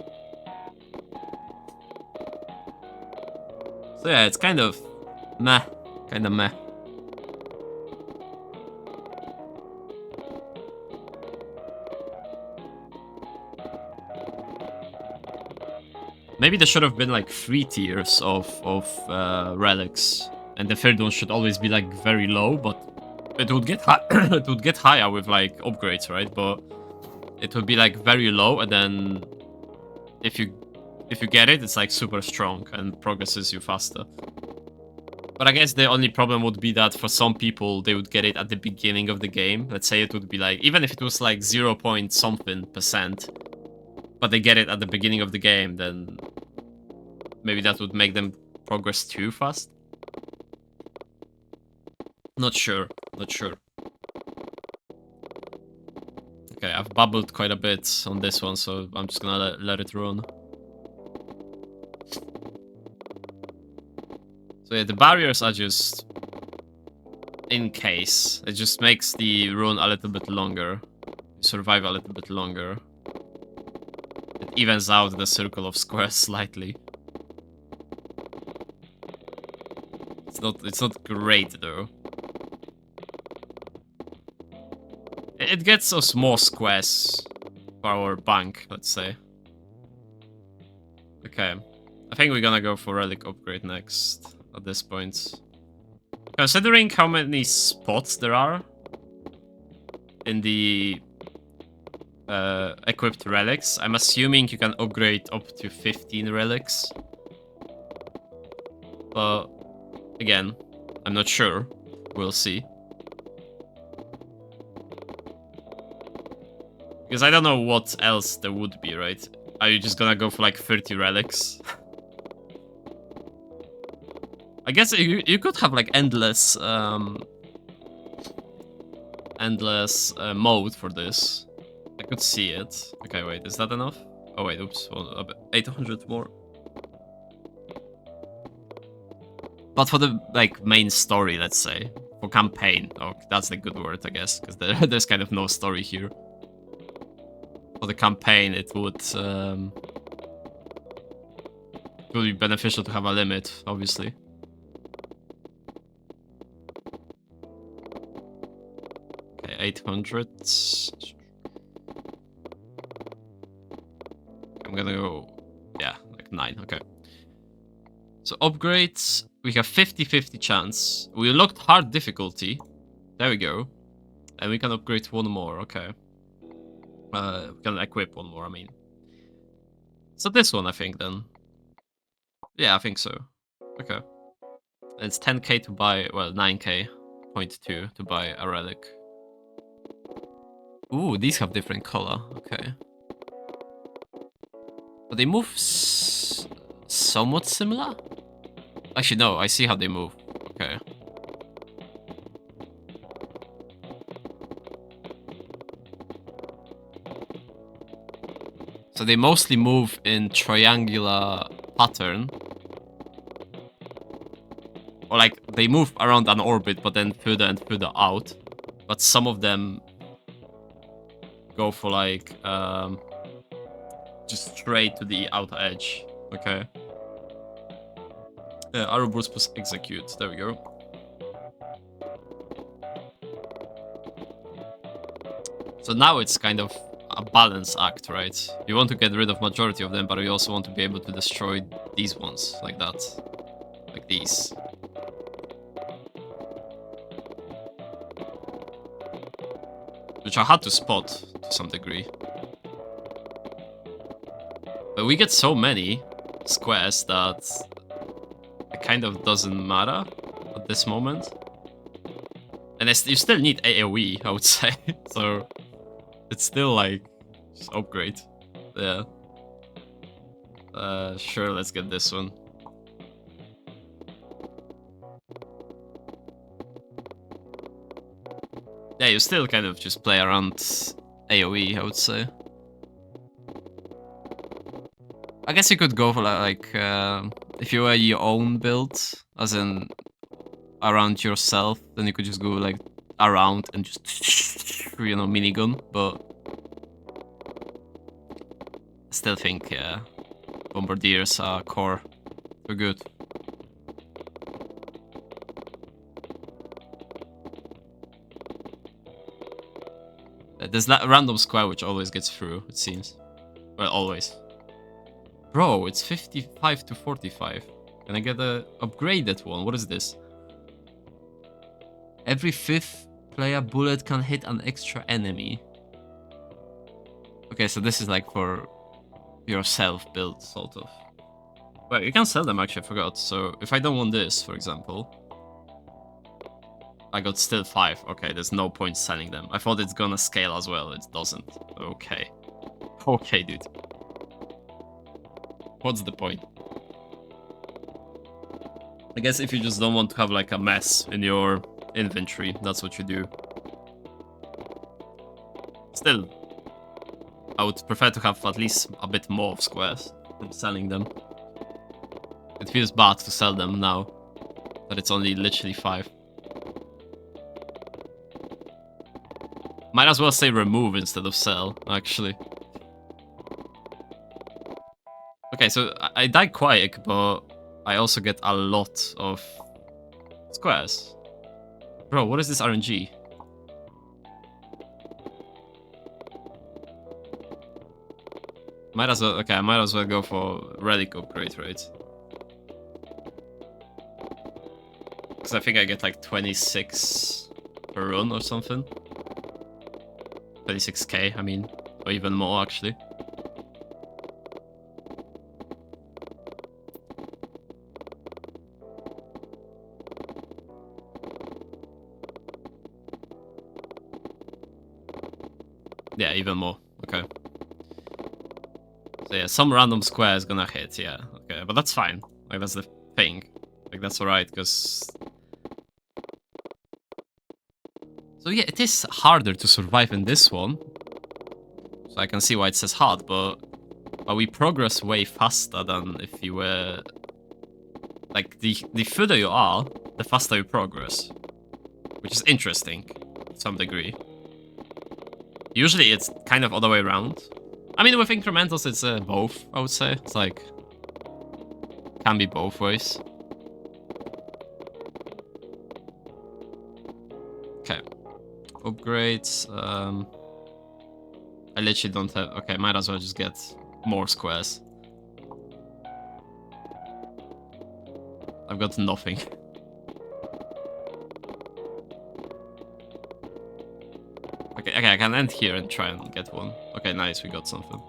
A: So yeah, it's kind of meh, Kinda meh. Maybe there should have been like 3 tiers of relics, and the third one should always be like very low, but it would get it would get higher with like upgrades, right? But it would be like very low, and then if you get it, it's like super strong and progresses you faster. But I guess the only problem would be that for some people, they would get it at the beginning of the game. Let's say it would be like, even if it was like 0 point something%, but they get it at the beginning of the game, then maybe that would make them progress too fast. Not sure. Not sure. Okay, I've babbled quite a bit on this one, so I'm just gonna let it run. So yeah, the barriers are just in case. It just makes the run a little bit longer. You survive a little bit longer. It evens out the circle of squares slightly. It's not great though. It gets us more squares for our bank, let's say. Okay. I think we're gonna go for relic upgrade next at this point. Considering how many spots there are in the equipped relics, I'm assuming you can upgrade up to 15 relics. But again, I'm not sure. We'll see. Because I don't know what else there would be, right? Are you just gonna go for like 30 relics? I guess you could have like endless mode for this. I could see it. Okay, wait, is that enough? Oh wait, oops, 800 more. But for the like main story, let's say, for campaign, oh, that's the good word, I guess, because there's kind of no story here. For the campaign, it would be beneficial to have a limit, obviously. Okay, 800. I'm gonna go, yeah, like 9, okay. So upgrades, we have 50-50 chance. We unlocked hard difficulty. There we go. And we can upgrade one more, okay. We can equip one more, I mean. So this one, I think, then. Yeah, I think so. Okay. And it's 10k to buy, well, 9k, 0.2 to buy a relic. Ooh, these have different color, okay. But they move somewhat similar? Actually, no, I see how they move. Okay. So they mostly move in triangular pattern. Or like, they move around an orbit, but then further and further out. But some of them go for like, just straight to the outer edge. Okay. Arrow burst plus execute. There we go. So now it's kind of a balance act, right? You want to get rid of majority of them, but you also want to be able to destroy these ones, like that. Like these. Which I had to spot, to some degree. But we get so many squares that it kind of doesn't matter at this moment. And you still need AoE, I would say. So it's still like, just upgrade. Yeah. Sure, let's get this one. Yeah, you still kind of just play around AoE, I would say. I guess you could go for like if you were your own build, as in around yourself, then you could just go like around and just, you know, minigun, but I still think, yeah, bombardiers are core. They're good. There's that random square which always gets through, it seems. Well, always. Bro, it's 55 to 45. Can I get a upgraded one? What is this? Every 5th player bullet can hit an extra enemy. Okay, so this is like for yourself built, sort of. Well, you can sell them, actually, I forgot. So if I don't want this, for example, I got still 5. Okay, there's no point selling them. I thought it's gonna scale as well. It doesn't. Okay. Okay, dude. What's the point? I guess if you just don't want to have like a mess in your inventory, that's what you do. Still, I would prefer to have at least a bit more of squares from selling them. It feels bad to sell them now that it's only literally 5. Might as well say remove instead of sell, actually. Okay, so I died quick, but I also get a lot of squares. Bro, what is this RNG? Might as well, okay, I might as well go for relic upgrade, right? Because I think I get like 26 per run or something. 26k, I mean, or even more actually. Yeah, even more. Okay. So yeah, some random square is gonna hit, yeah. Okay, but that's fine. Like, that's the thing. Like, that's alright, because... So yeah, it is harder to survive in this one. So I can see why it says hard, but we progress way faster than if you were... Like, the further you are, the faster you progress. Which is interesting, to some degree. Usually it's kind of other way around. I mean, with incrementals, it's both, I would say. It's like... Can be both ways. Okay. Upgrades. I literally don't have... Okay, might as well just get more squares. I've got nothing. Okay, I can end here and try and get one. Okay, nice, we got something.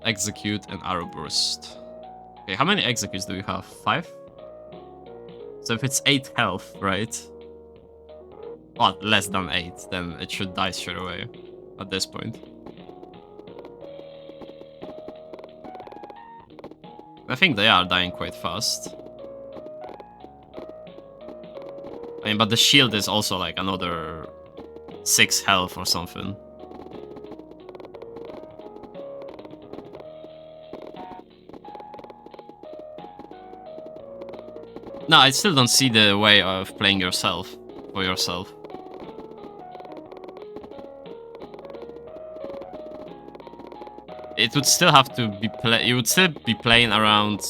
A: Execute and arrow burst. Okay, how many executes do we have? 5? So if it's 8 health, right? Well, less than 8, then it should die straight away at this point. I think they are dying quite fast. I mean, but the shield is also like another 6 health or something. No, I still don't see the way of playing yourself for yourself. It would still have to be you would still be playing around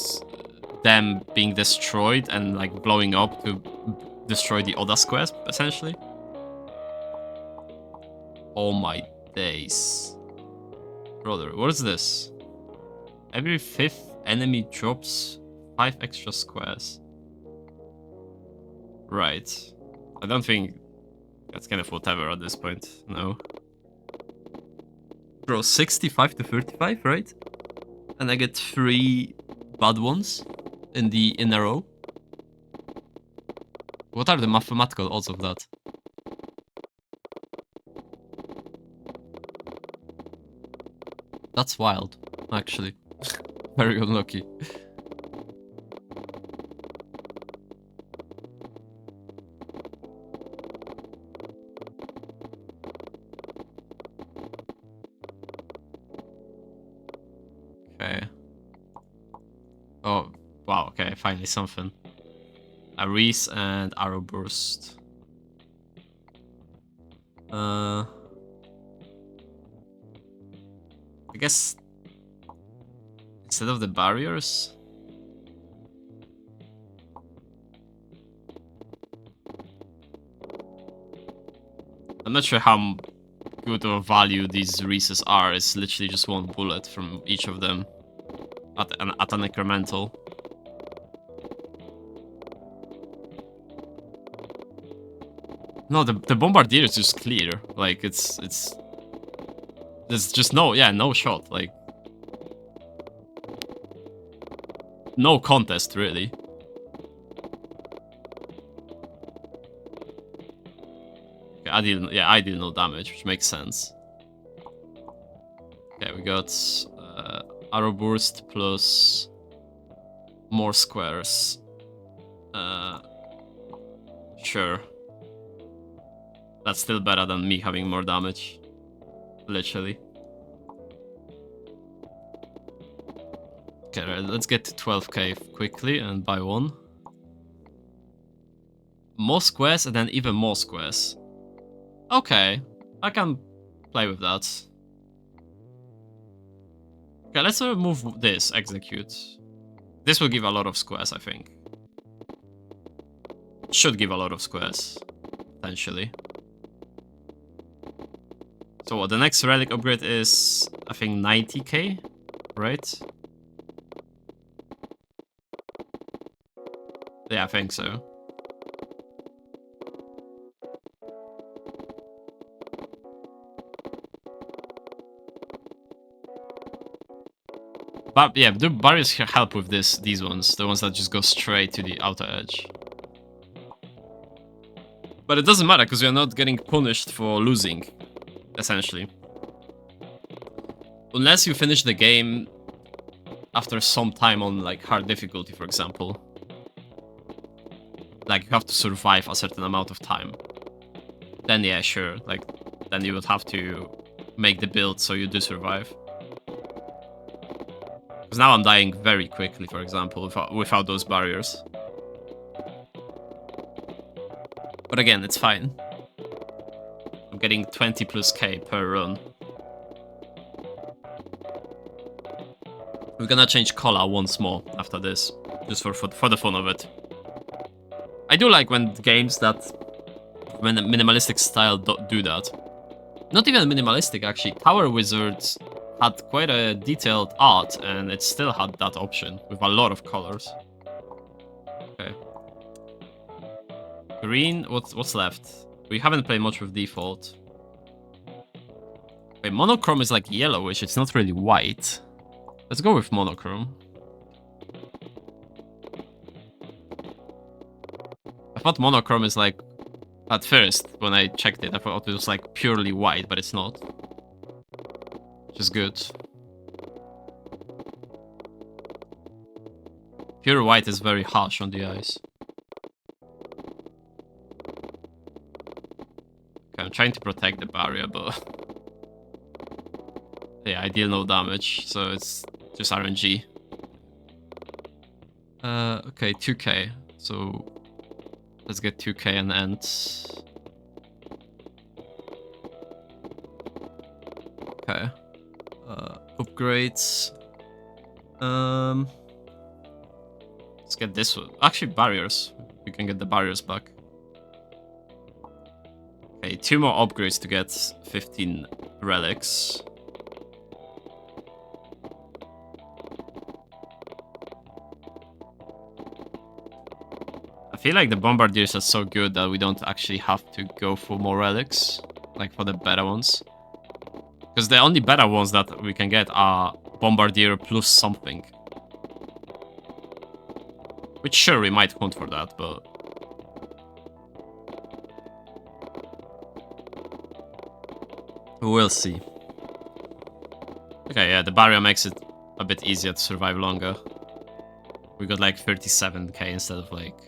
A: them being destroyed and like blowing up to destroy the other squares, essentially. Oh my days. Brother, what is this? Every 5th enemy drops 5 extra squares. Right. I don't think that's kind of whatever at this point, no. Bro, 65 to 35, right? And I get 3 bad ones in a row. What are the mathematical odds of that? That's wild, actually. Very unlucky. Okay. Oh, wow, okay, finally something. A Reese and arrow burst. I guess instead of the barriers. I'm not sure how good of a value these Reeses are. It's literally just one bullet from each of them at an incremental. No, the Bombardier is just clear. Like, there's just no shot. Like, no contest, really. Okay, I deal no damage, which makes sense. Okay, we got arrow burst plus more squares. Sure. That's still better than me having more damage. Literally. Okay, right, let's get to 12k quickly and buy one. More squares and then even more squares. Okay, I can play with that. Okay, let's remove this, execute. This will give a lot of squares, I think. Should give a lot of squares, potentially. So what, the next relic upgrade is, I think, 90k, right? Yeah, I think so. But yeah, the barriers help with these ones, the ones that just go straight to the outer edge. But it doesn't matter, because we are not getting punished for losing, essentially. Unless you finish the game after some time on, like, hard difficulty, for example. Like, you have to survive a certain amount of time. Then yeah, sure, like, then you would have to make the build so you do survive. Because now I'm dying very quickly, for example, without those barriers. But again, it's fine. I'm getting 20 plus K per run. We're gonna change color once more after this, just for the fun of it. I do like when games that, when minimalistic style do that. Not even minimalistic, actually. Tower Wizards had quite a detailed art, and it still had that option with a lot of colors. Okay. Green, what's left? We haven't played much with default. Okay, monochrome is like yellowish, it's not really white. Let's go with monochrome. I thought monochrome is like, at first, when I checked it, I thought it was like purely white, but it's not. Which is good. Pure white is very harsh on the eyes. Okay, I'm trying to protect the barrier, but... yeah, I deal no damage, so it's just RNG. Okay, 2k. So... let's get 2k and end. Okay. Upgrades. Let's get this one. Actually, barriers. We can get the barriers back. Okay, 2 more upgrades to get 15 relics. I feel like the bombardiers are so good that we don't actually have to go for more relics, like for the better ones. Because the only better ones that we can get are bombardier plus something. Which sure, we might hunt for that, but... we'll see. Okay, yeah, the barrier makes it a bit easier to survive longer. We got like 37k instead of like...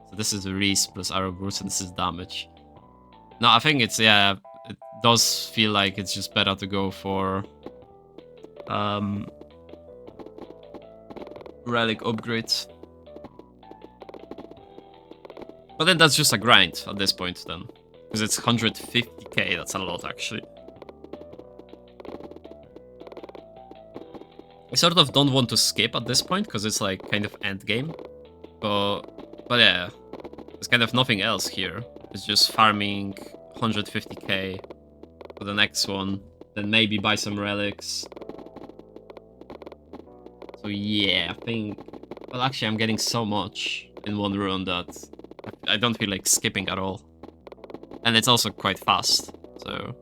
A: So this is Reese plus arrow burst and this is damage. No, I think it's, yeah, it does feel like it's just better to go for relic upgrades. But then that's just a grind at this point then. Because it's 150k, that's a lot actually. I sort of don't want to skip at this point, because it's like kind of end game. But yeah, There's kind of nothing else here. It's just farming 150k for the next one. Then maybe buy some relics. So yeah, I think... Well, actually, I'm getting so much in one run that I don't feel like skipping at all. And it's also quite fast, so...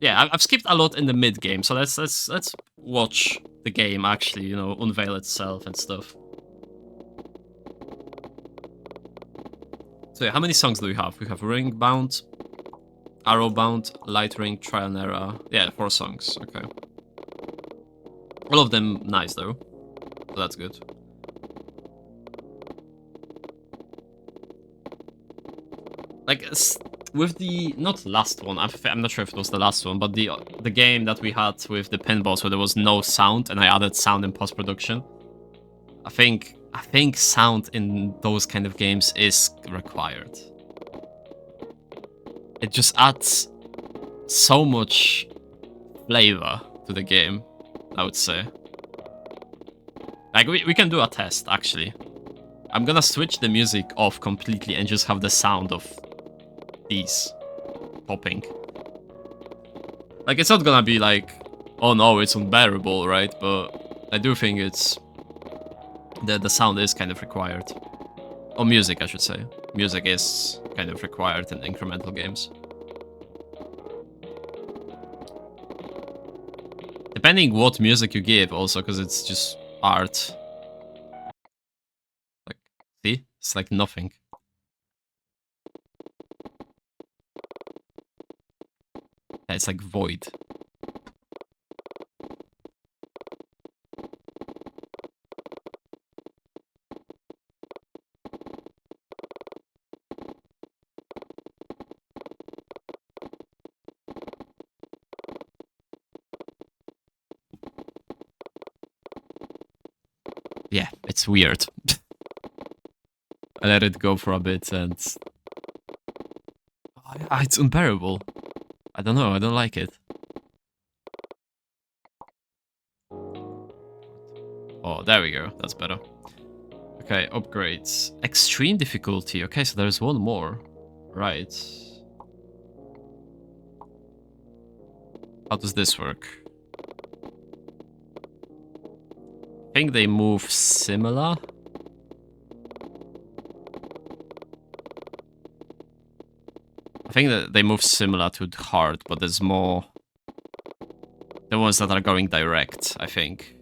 A: Yeah, I've skipped a lot in the mid-game, so let's watch the game actually, you know, unveil itself and stuff. So yeah, how many songs do we have? We have Ringbound, Arrowbound, Light Ring, Trial and Error. Yeah, 4 songs, okay. All of them nice though, so that's good. Like, with the, not last one, I'm not sure if it was the last one, but the game that we had with the pinballs where there was no sound and I added sound in post-production. I think sound in those kind of games is required. It just adds so much flavor to the game, I would say. Like, we can do a test, actually. I'm gonna switch the music off completely and just have the sound of these popping. Like, it's not gonna be like, oh no, it's unbearable, right? But I do think it's... The sound is kind of required. Or music, I should say. Music is kind of required in incremental games. Depending what music you give also, because it's just art. Like, see? It's like nothing. Yeah, it's like void. Yeah, it's weird. I let it go for a bit and... Oh, yeah, it's unbearable. I don't know, I don't like it. Oh, there we go, that's better. Okay, upgrades. Extreme difficulty. Okay, so there's one more. Right. How does this work? I think they move similar. I think that they move similar to hard, but there's more... The ones that are going direct, I think.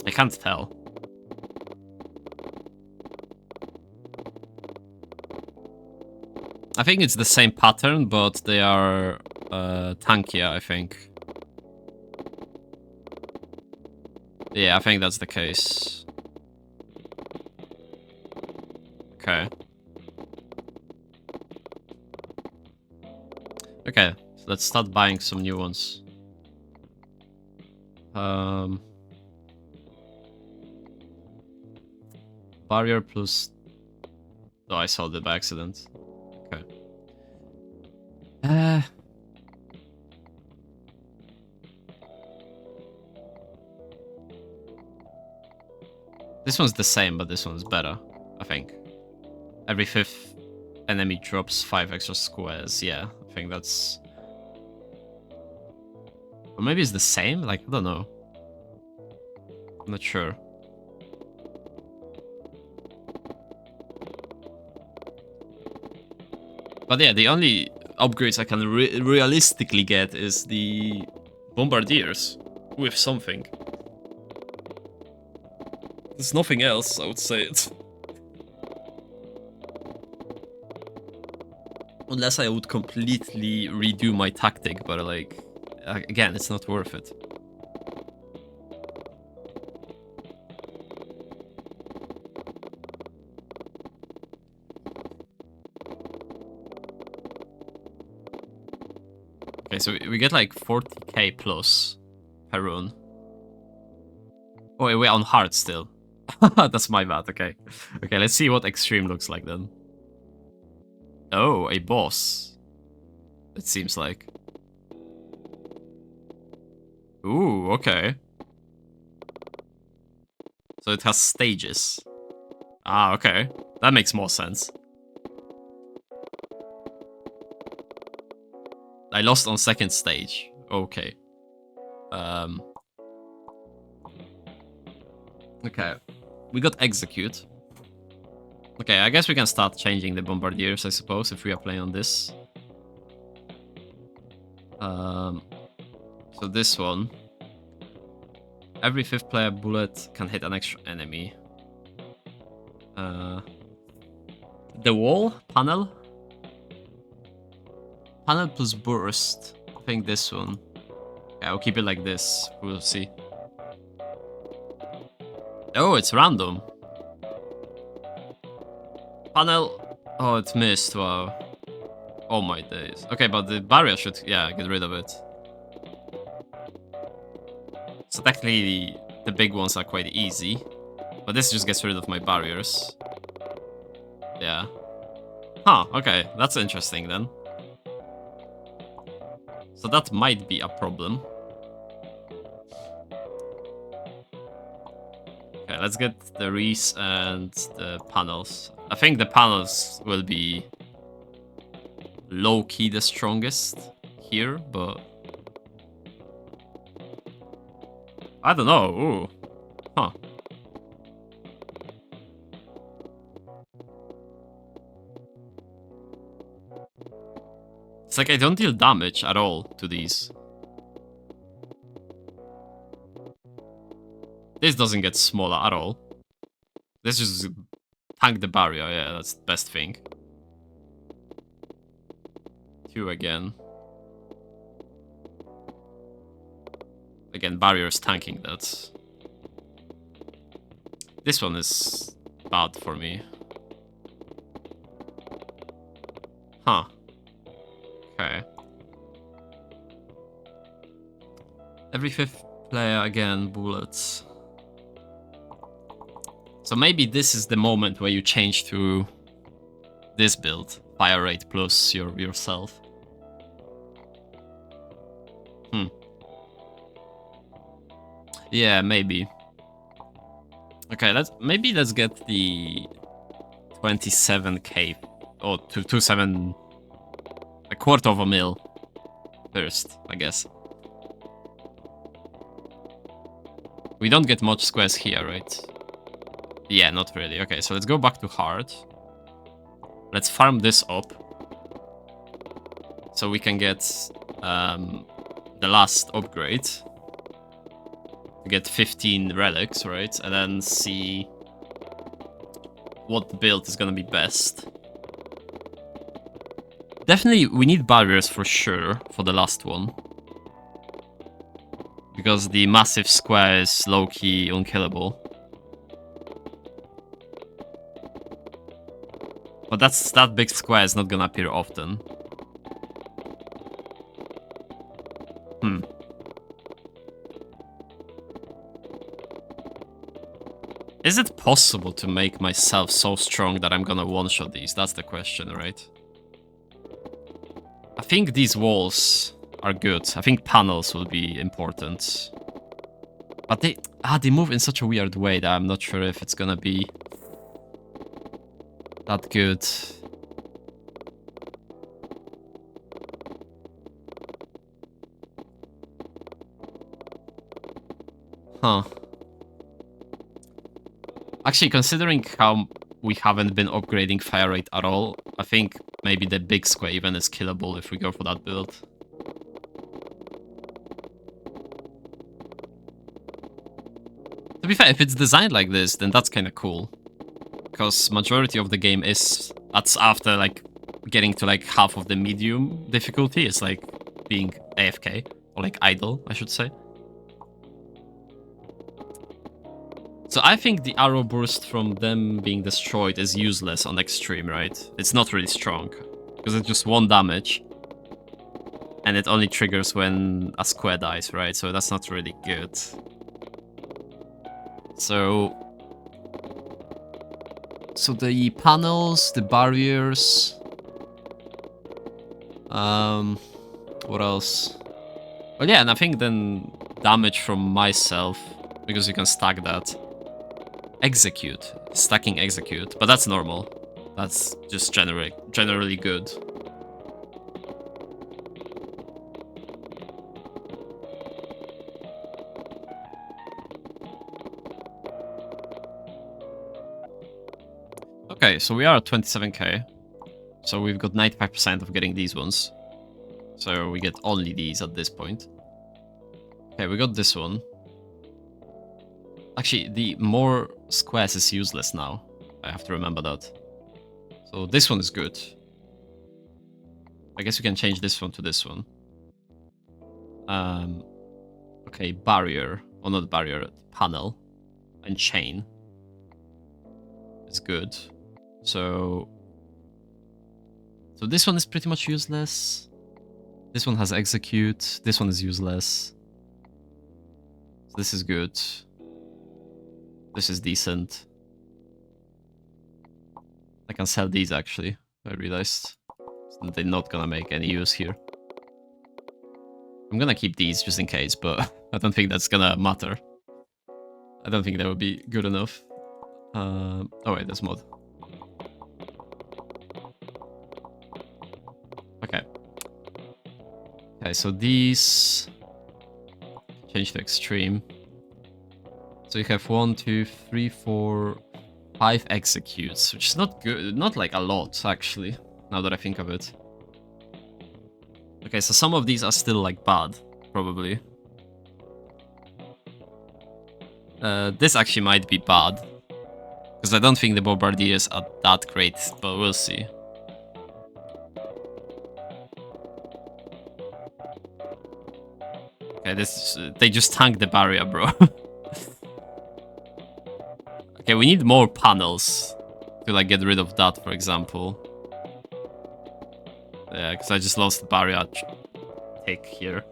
A: I can't tell. I think it's the same pattern, but they are tankier, I think. Yeah, I think that's the case. Okay. Okay, so let's start buying some new ones. Barrier plus... Oh, I sold it by accident. Okay. This one's the same, but this one's better, I think. Every 5th enemy drops 5 extra squares. Yeah, I think that's... Or maybe it's the same? Like, I don't know. I'm not sure. But yeah, the only upgrades I can realistically get is the bombardiers with something. There's nothing else, I would say it. Unless I would completely redo my tactic, but like, again, it's not worth it. Okay, so we get like 40k plus per run. Oh, wait, we're on hard still. That's my bad, okay. Okay, let's see what extreme looks like then. Oh, a boss. It seems like. Ooh, okay. So it has stages. Ah, okay. That makes more sense. I lost on second stage. Okay. Okay. We got execute. Okay, I guess we can start changing the bombardiers, I suppose, if we are playing on this. So this one. Every 5th player bullet can hit an extra enemy. The wall? Panel? Panel plus burst. I think this one. Yeah, I'll keep it like this. We'll see. Oh, it's random. Panel. Oh, it's missed. Wow. Oh my days. Okay, but the barrier should, yeah, get rid of it. So technically, the big ones are quite easy. But this just gets rid of my barriers. Yeah. Huh, okay. That's interesting then. So that might be a problem. Okay, let's get the wreaths and the panels. I think the panels will be low-key the strongest here, but... I don't know. Ooh. Huh. It's like I don't deal damage at all to these. This doesn't get smaller at all. This just tank the barrier, yeah, that's the best thing. 2 again. Again, barriers tanking that. This one is bad for me. Huh. Okay. Every 5th player again, bullets. So maybe this is the moment where you change to this build. Fire rate plus yourself. Yeah, maybe. Okay, let's get the 27k or 27, a quarter of a mil first, I guess. We don't get much squares here, right? Yeah, not really. Okay, so let's go back to hard. Let's farm this up. So we can get the last upgrade. Get 15 relics, right? And then see what build is gonna be best. Definitely, we need barriers for sure for the last one. Because the massive square is low-key unkillable. But that big square is not gonna appear often. Is it possible to make myself so strong that I'm gonna one-shot these? That's the question, right? I think these walls are good. I think panels will be important. But they move in such a weird way that I'm not sure if it's gonna be that good. Huh. Actually, considering how we haven't been upgrading fire rate at all, I think maybe the big square even is killable if we go for that build. To be fair, if it's designed like this, then that's kind of cool. Because majority of the game is... That's after, like, getting to, like, half of the medium difficulty. It's, like, being AFK. Or, like, idle, I should say. So I think the arrow burst from them being destroyed is useless on extreme, right? It's not really strong. Because it's just 1 damage. And it only triggers when a square dies, right? So that's not really good. So the panels, the barriers... what else? Well, yeah, and I think then damage from myself, because you can stack that. Execute. Stacking execute. But that's normal. That's just generally good. Okay, so we are at 27k. So we've got 95% of getting these ones. So we get only these at this point. Okay, we got this one. Actually, the more squares is useless now. I have to remember that. So this one is good. I guess we can change this one to this one. Okay, barrier. Or not barrier, panel. And chain. Is good. So this one is pretty much useless. This one has execute. This one is useless. So this is good. This is decent. I can sell these actually, I realized. So they're not gonna make any use here. I'm gonna keep these just in case, but I don't think that's gonna matter. I don't think that would be good enough. Oh wait, there's mod. Okay. Okay, so these change to extreme. So you have 1, 2, 3, 4, 5 executes, which is not good, not like a lot actually, now that I think of it. Okay, so some of these are still like bad, probably. This actually might be bad, because I don't think the bombardiers are that great, but we'll see. Okay, they just tanked the barrier, bro. Okay, we need more panels to like get rid of that, for example. Yeah, because I just lost the barrier tick here.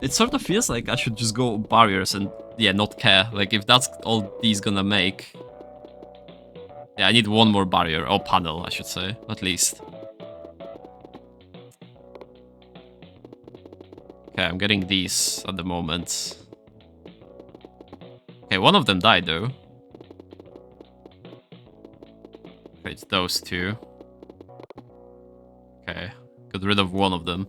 A: It sort of feels like I should just go barriers and, yeah, not care. Like, if that's all these gonna make... Yeah, I need one more barrier, or panel, I should say, at least. Okay, I'm getting these at the moment. Okay, one of them died, though. Okay, it's those two. Okay, got rid of one of them.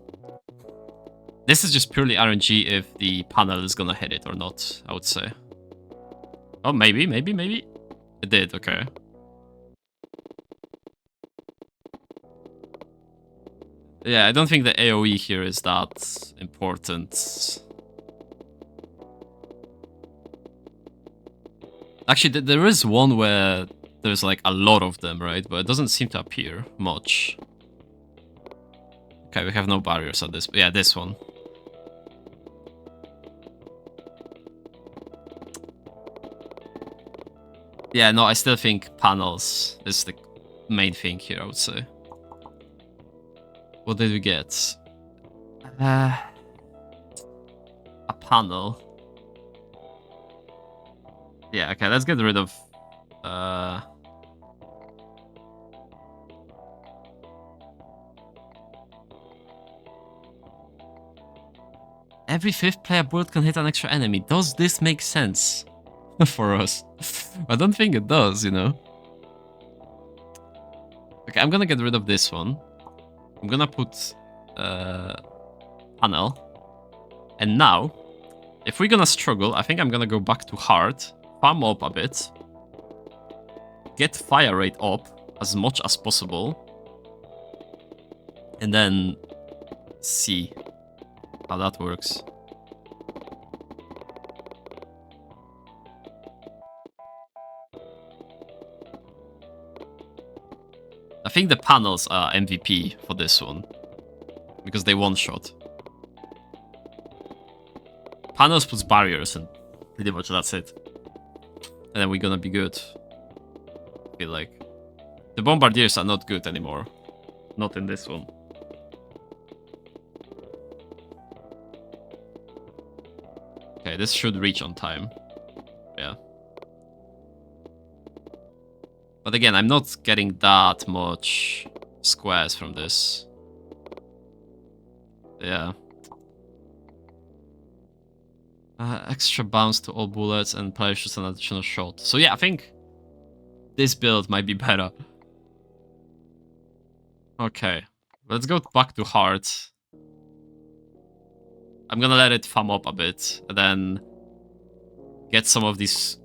A: This is just purely RNG if the panel is gonna hit it or not, I would say. Oh, maybe. It did, okay. Yeah, I don't think the AoE here is that important. Actually, there is one where there's like a lot of them, right? But it doesn't seem to appear much. Okay, we have no barriers at this. Yeah, this one. Yeah, no, I still think panels is the main thing here, I would say. What did we get? A panel. Yeah, okay, let's get rid of... Every 5th player bullet can hit an extra enemy. Does this make sense for us? I don't think it does, you know? Okay, I'm gonna get rid of this one. I'm gonna put panel. And now, if we're gonna struggle, I think I'm gonna go back to hard, farm up a bit, get fire rate up as much as possible, and then see how that works. I think the panels are MVP for this one, because they one-shot. Panels puts barriers, and pretty much that's it. And then we're gonna be good. I feel like. The bombardiers are not good anymore. Not in this one. Okay, this should reach on time. Yeah. But again, I'm not getting that much squares from this. Yeah. Extra bounce to all bullets and parachutes an additional shot. So yeah, I think this build might be better. Okay, let's go back to hard. I'm gonna let it farm up a bit, and then get some of these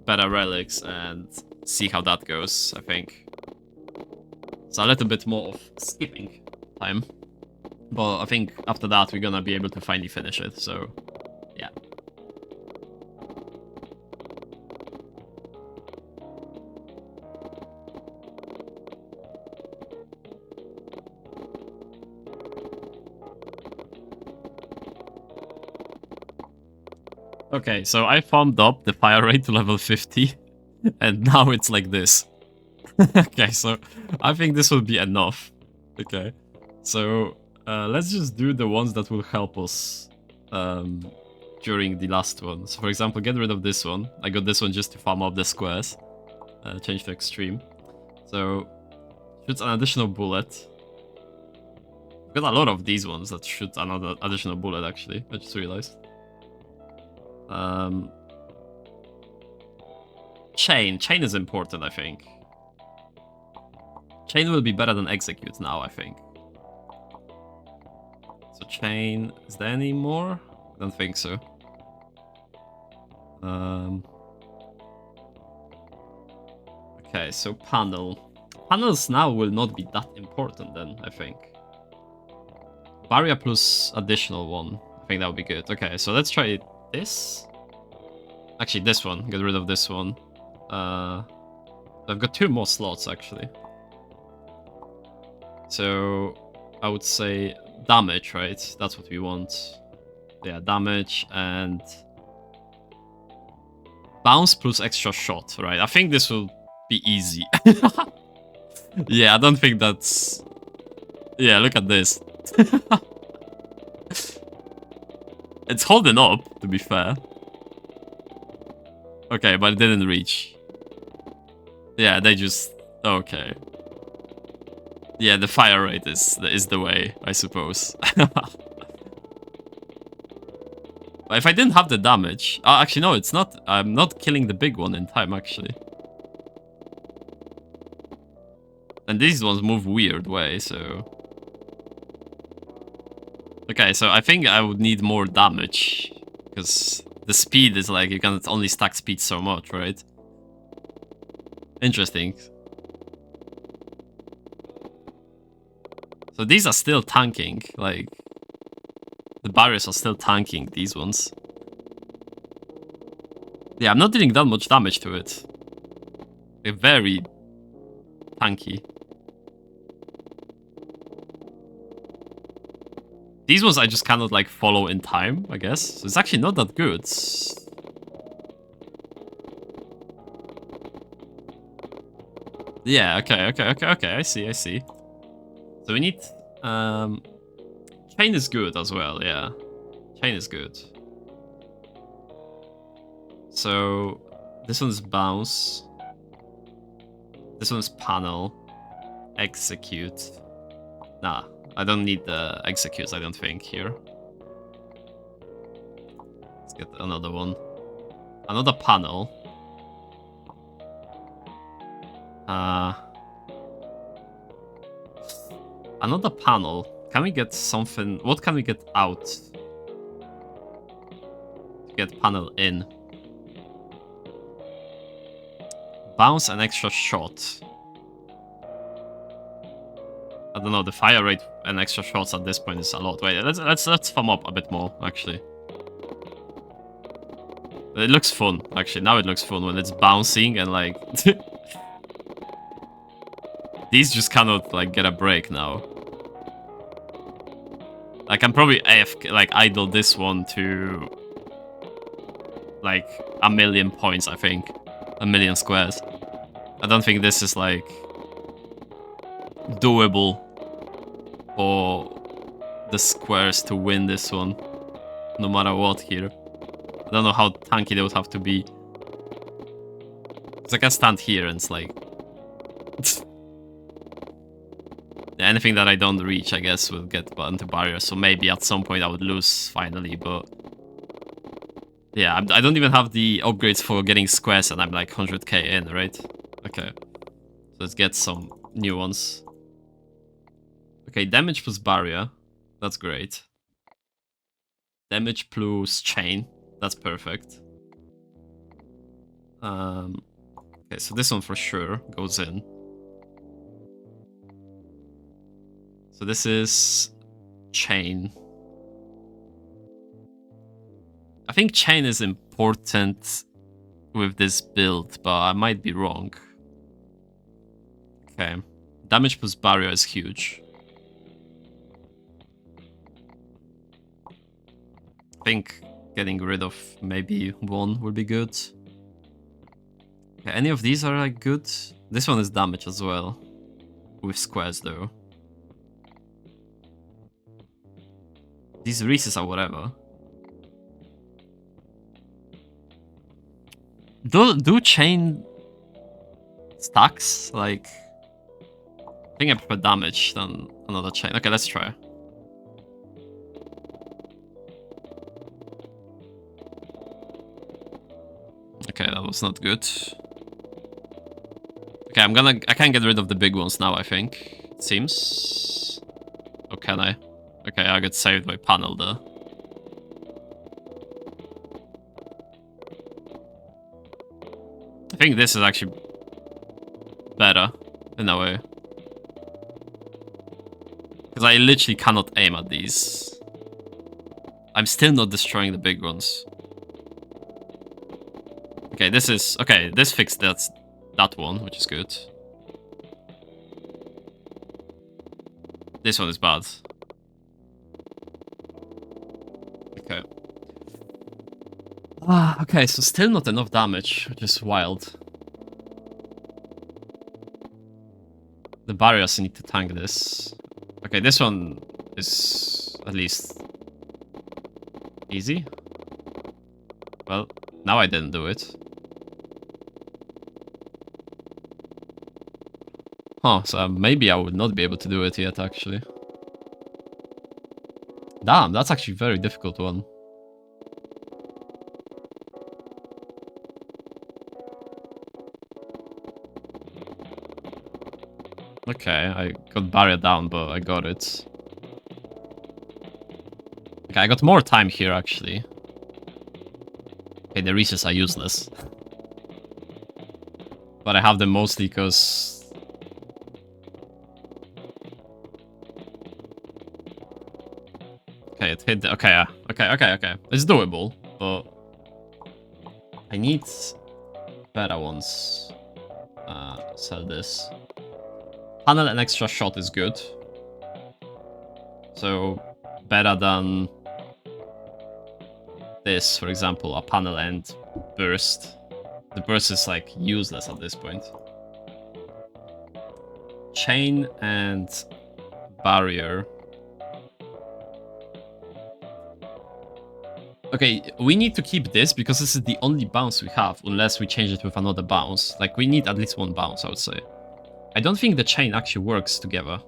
A: better relics and see how that goes, I think. So a little bit more of skipping time. But I think after that we're gonna be able to finally finish it, so yeah. Okay, so I farmed up the fire rate to level 50, and now it's like this. Okay, so I think this will be enough. Okay, so let's just do the ones that will help us during the last one. So for example, get rid of this one. I got this one just to farm up the squares. Change to extreme. So shoots an additional bullet. Got a lot of these ones that shoot another additional bullet actually, I just realized. Chain is important, I think. Chain will be better than execute now, I think. So chain, is there any more? I don't think so. Okay, so panel. Panels now will not be that important then, I think. Barrier plus additional one. I think that would be good. Okay, so let's try this. Actually, this one. Get rid of this one. I've got 2 more slots, actually. So, I would say damage, right? That's what we want. Yeah, damage and bounce plus extra shot, right? I think this will be easy. Yeah, I don't think that's... Yeah, look at this. It's holding up, to be fair. Okay, but it didn't reach. Yeah, they just... Okay. Yeah, the fire rate is the way, I suppose. But if I didn't have the damage... Oh, actually, no, it's not. I'm not killing the big one in time, actually. And these ones move weird way, so... Okay, so I think I would need more damage. Because the speed is like, you can only stack speed so much, right? Interesting. So these are still tanking, like... The barriers are still tanking, these ones. Yeah, I'm not dealing that much damage to it. They're very tanky. These ones I just cannot like follow in time, I guess. So it's actually not that good. Yeah, okay, I see. So we need... Chain is good as well, yeah. Chain is good. So this one's bounce. This one's panel. Execute. Nah, I don't need the executes, I don't think, here. Let's get another one. Another panel. Another panel. Can we get something... What can we get out? To get panel in. Bounce and extra shot. I don't know, the fire rate and extra shots at this point is a lot. Wait, let's farm up a bit more, actually. It looks fun, actually. Now it looks fun when it's bouncing and like... These just cannot like get a break now. I can probably AFK, like idle this one to like 1,000,000 points, I think. 1,000,000 squares. I don't think this is like doable for the squares to win this one, no matter what here. I don't know how tanky they would have to be. Because I can stand here and it's like... Anything that I don't reach, I guess, will get into barriers. So maybe at some point I would lose finally, but... Yeah, I don't even have the upgrades for getting squares, and I'm like 100k in, right? Okay. So let's get some new ones. Okay, damage plus barrier. That's great. Damage plus chain. That's perfect. Okay, so this one for sure goes in. So this is chain. I think chain is important with this build, but I might be wrong. Okay. Damage plus barrier is huge. I think getting rid of maybe one would be good. Okay, any of these are like good. This one is damage as well. With squares though. These Reese's are whatever. Do chain stacks? Like, I think I prefer damage than another chain. Okay, let's try. Okay, that was not good. Okay, I can get rid of the big ones now, I think. It seems. Or can I? Okay, I got saved by panel there. I think this is actually better in a way. Because I literally cannot aim at these. I'm still not destroying the big ones. Okay, this fixed that one, which is good. This one is bad. Okay. Okay, so still not enough damage, which is wild. The barriers need to tank this. Okay, this one is at least easy. Well, now I didn't do it. Huh, so maybe I would not be able to do it yet, actually. Damn, that's actually a very difficult one. Okay, I got barrier down, but I got it. Okay, I got more time here, actually. Okay, the Reese's are useless. But I have them mostly because... Okay, it hit the... Okay, okay. It's doable, but... I need better ones. Sell this. Panel and extra shot is good. So, better than... this, for example, a panel and burst. The burst is like useless at this point. Chain and barrier. Okay, we need to keep this because this is the only bounce we have unless we change it with another bounce. Like, we need at least one bounce, I would say. I don't think the chain actually works together.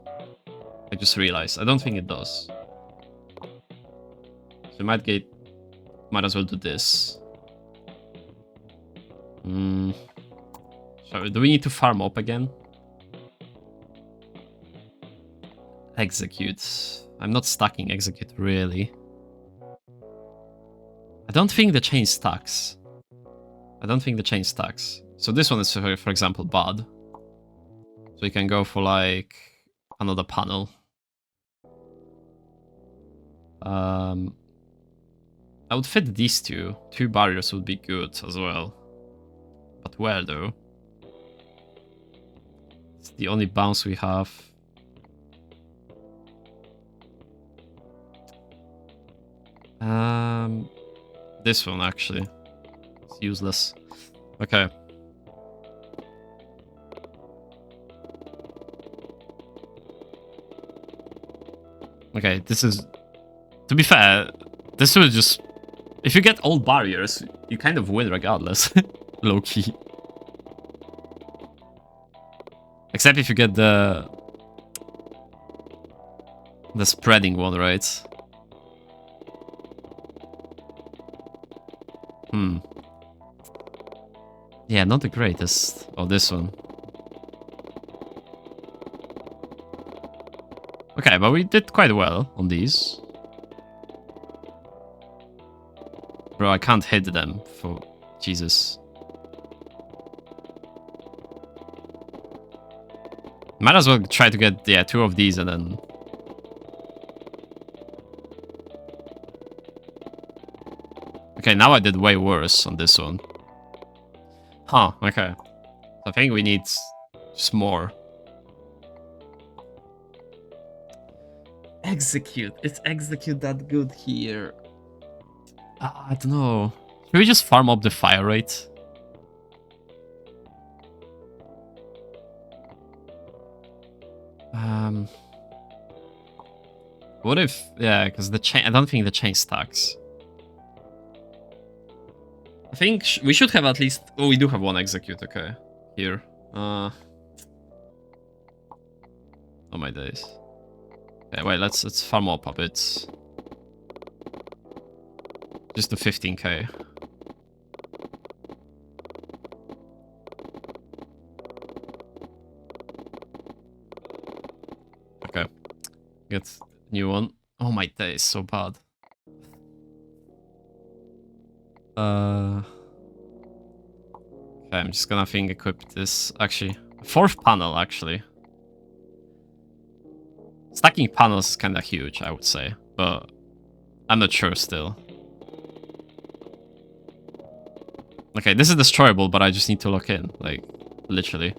A: I just realized. I don't think it does. So we might as well do this. So do we need to farm up again? Execute. I'm not stacking execute, really. I don't think the chain stacks. So this one is, for example, bad. So we can go for, like, another panel. I would fit these two. 2 barriers would be good as well. But where, though? It's the only bounce we have. This one, actually. It's useless. Okay. Okay, this is... To be fair, this will just... If you get all barriers, you kind of win regardless. Low-key. Except if you get the spreading one, right? Yeah, not the greatest. Oh, this one. Okay, but we did quite well on these. Bro, I can't hit them for... Jesus. Might as well try to get, yeah, 2 of these and then... Okay, now I did way worse on this one. Huh, okay. I think we need just more. Execute. Is execute that good here? I don't know. Should we just farm up the fire rate? What if... Yeah, because the chain... I don't think the chain stacks. I think we should have at least... Oh, we do have 1 execute, okay. Here. Oh my days. Okay, wait, let's farm up a bit. Just to 15k. Okay. Get new one. Oh my days, so bad. Okay, I'm just gonna equip this. Actually, 4th panel, actually. Stacking panels is kinda huge, I would say. But I'm not sure still. Okay, this is destroyable, but I just need to lock in. Like, literally.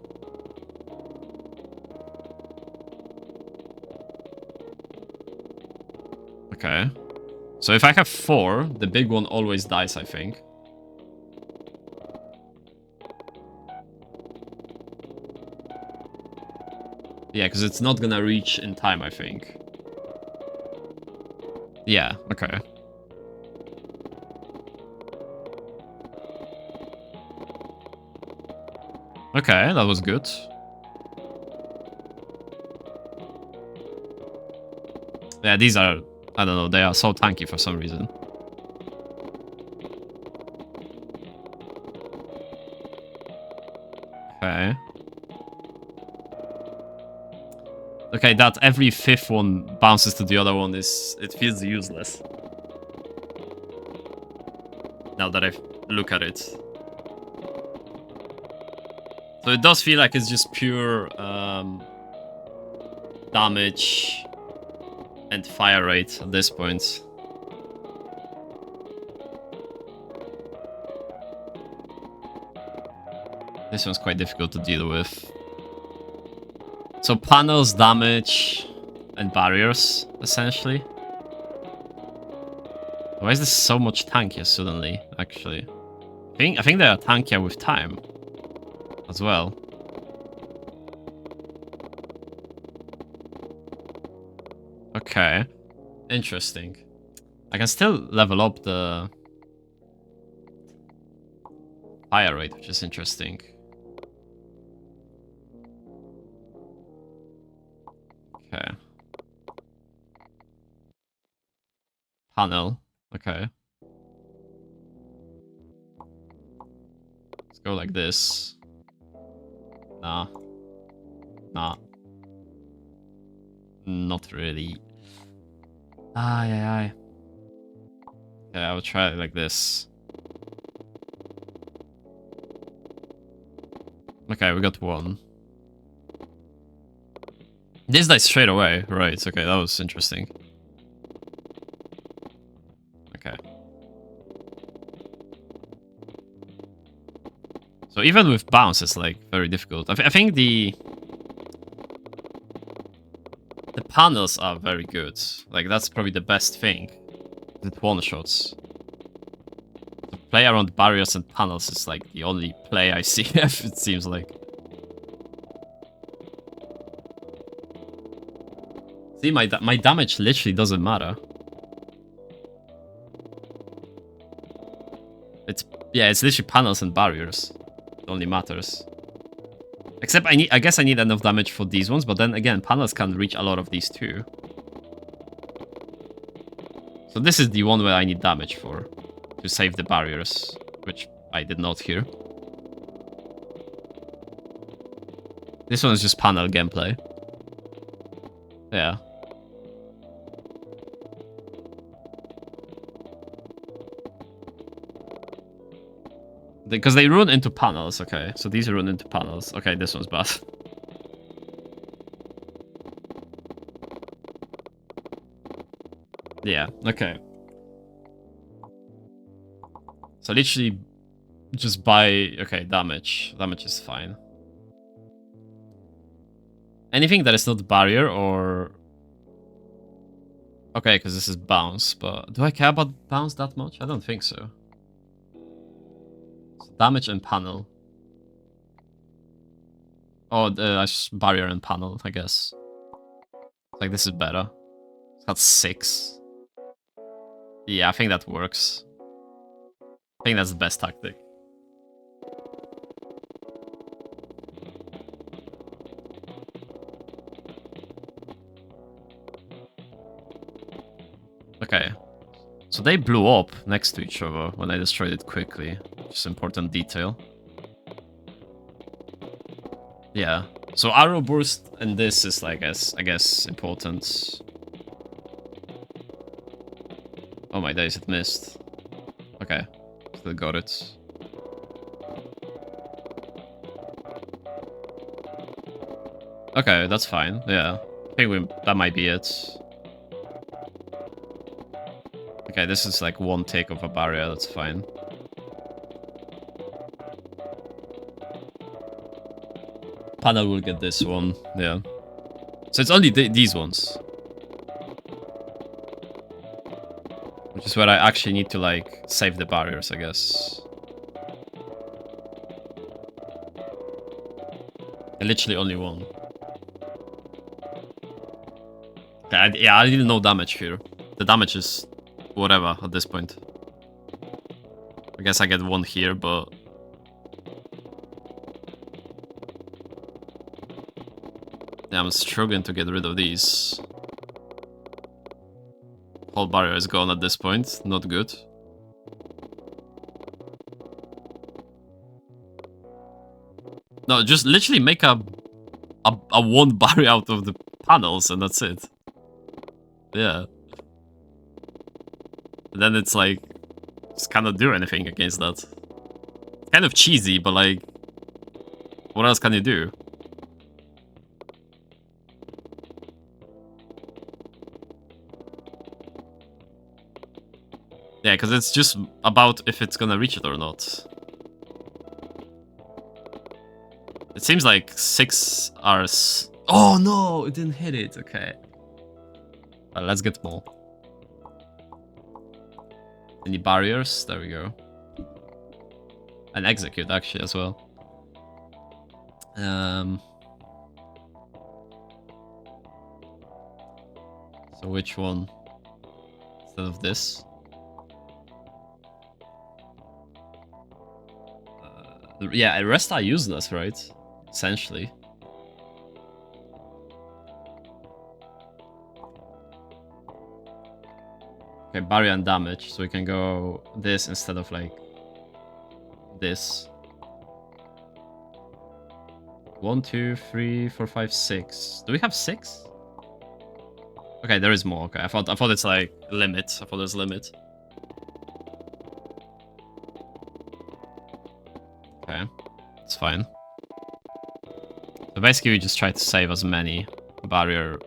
A: Okay. So if I have 4, the big one always dies, I think. Yeah, because it's not gonna reach in time, I think. Yeah, okay. Okay, that was good. Yeah, these are... I don't know, they are so tanky for some reason. Okay. Okay, that every 5th one bounces to the other one is... It feels useless. Now that I look at it. So it does feel like it's just pure damage and fire rate at this point. This one's quite difficult to deal with. So panels, damage, and barriers, essentially. Why is this so much tankier suddenly, actually? I think they are tankier with time as well. Okay. Interesting. I can still level up the fire rate, which is interesting. Okay. Panel. Okay. Let's go like this. Nah. Nah. Not really. Aye. Okay, I will try it like this. Okay, we got 1. This died straight away. Right, okay, that was interesting. Okay. So even with bounce, it's like very difficult. I think the panels are very good. Like, that's probably the best thing. It one-shots. The play around barriers and panels is like the only play I see, it seems like. See, my damage literally doesn't matter. It's literally panels and barriers. It only matters. Except I guess I need enough damage for these ones, but then again, panels can reach a lot of these too. So this is the one where I need damage for, to save the barriers, which I did not here. This one is just panel gameplay. Yeah. Because they run into panels, okay. So these run into panels. Okay, this one's bad. Yeah, okay. So literally just buy... Okay, damage. Damage is fine. Anything that is not barrier or... Okay, because this is bounce, but... Do I care about bounce that much? I don't think so. So damage and panel. Oh, barrier and panel, I guess. Like, this is better. That's 6. Yeah, I think that works. I think that's the best tactic. Okay. So they blew up next to each other when I destroyed it quickly. Just important detail. Yeah. So arrow burst and this is like, I guess important. Oh my days, it missed. Okay. Still got it. Okay, that's fine. Yeah. I think that might be it. Okay, this is like one take of a barrier, that's fine. Panel will get this one, yeah. So it's only these ones. Which is where I actually need to, like, save the barriers, I guess. Literally only one. Yeah, I didn't know damage here. The damage is whatever at this point. I guess I get one here, but... Yeah, I'm struggling to get rid of these. Whole barrier is gone at this point. Not good. No, just literally make a one barrier out of the panels and that's it. Yeah. And then it's like, just cannot do anything against that. Kind of cheesy, but like, what else can you do? Yeah, because it's just about if it's gonna reach it or not. It seems like 6 are... Oh no, it didn't hit it, okay. Let's get more. Any barriers? There we go. And execute actually as well. So which one? Instead of this? Yeah, the rest are useless, right? Essentially. Okay, barrier and damage, so we can go this instead of like this. 1, 2, 3, 4, 5, 6. Do we have 6? Okay, there is more. Okay, I thought it's like limit. I thought there's limit. Okay, it's fine. So basically, we just try to save as many barrier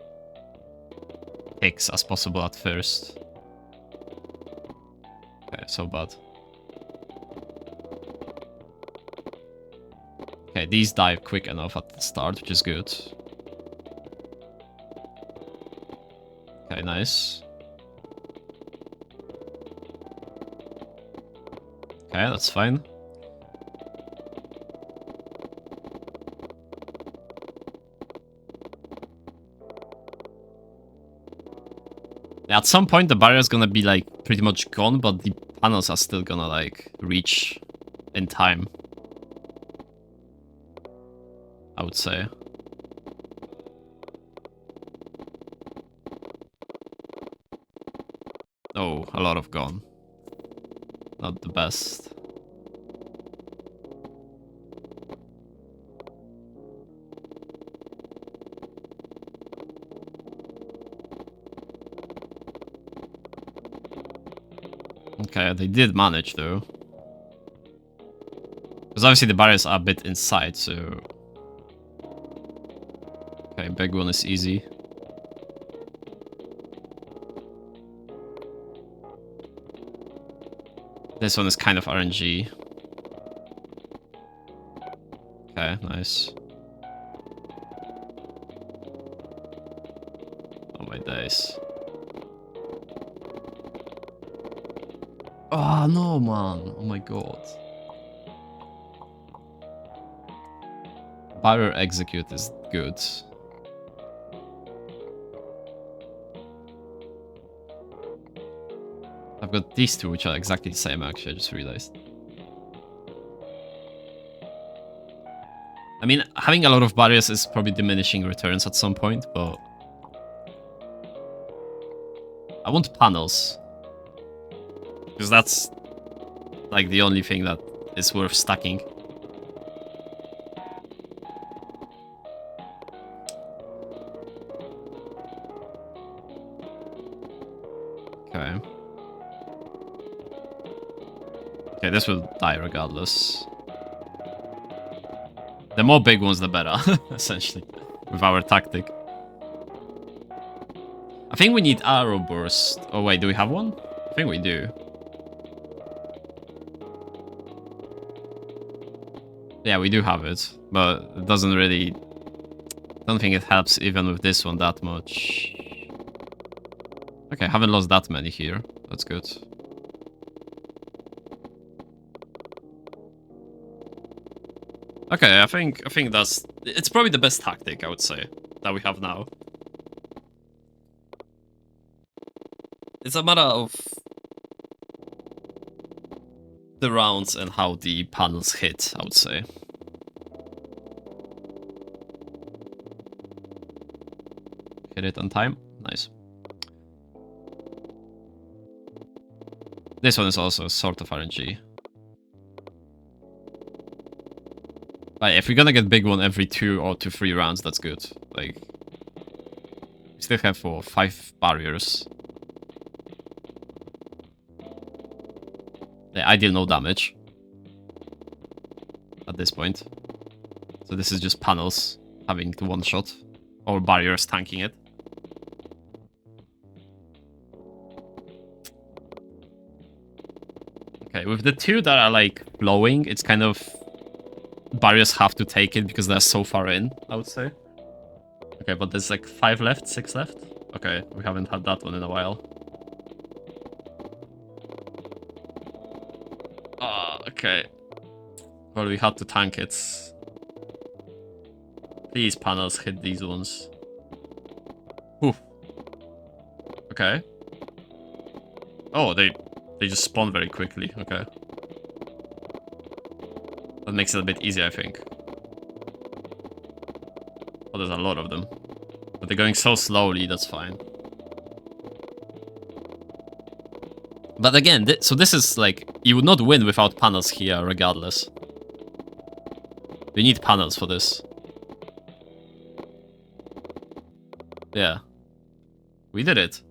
A: hits as possible at first. Okay, so bad. Okay, these die quick enough at the start, which is good. Okay, nice. Okay, that's fine. At some point, the barrier is gonna be like pretty much gone, but the panels are still gonna like reach in time. I would say. Oh, a lot of gone. Not the best. Okay, they did manage though. Because obviously the barriers are a bit inside, so... Okay, big one is easy. This one is kind of RNG. Okay, nice. Oh my days. Oh no, man. Oh my god. Barrier execute is good. I've got these two, which are exactly the same, actually, I just realized. I mean, having a lot of barriers is probably diminishing returns at some point, but... I want panels. Because that's, like, the only thing that is worth stacking. Okay. Okay, this will die regardless. The more big ones, the better, essentially, with our tactic. I think we need arrow burst. Oh wait, do we have one? I think we do. Yeah, we do have it, but it doesn't really... I don't think it helps even with this one that much. Okay, I haven't lost that many here. That's good. Okay, I think that's... It's probably the best tactic, I would say, that we have now. It's a matter of the rounds and how the panels hit, I would say. Hit it on time. Nice. This one is also sort of RNG. Like, if we're gonna get big one every 2 or 3 rounds, that's good. Like, we still have 5 barriers. Yeah, I deal no damage at this point. So this is just panels having the one shot, or barriers tanking it. Okay, with the 2 that are like blowing, it's kind of... Barriers have to take it because they're so far in, I would say. Okay, but there's like 5 left, 6 left. Okay, we haven't had that one in a while. Okay. Well, we had to tank it. Please, panels, hit these ones. Oof. Okay. Oh, they just spawn very quickly. Okay. That makes it a bit easier, I think. Oh, there's a lot of them. But they're going so slowly, that's fine. But again, so this is like... You would not win without panels here, regardless. You need panels for this. Yeah. We did it.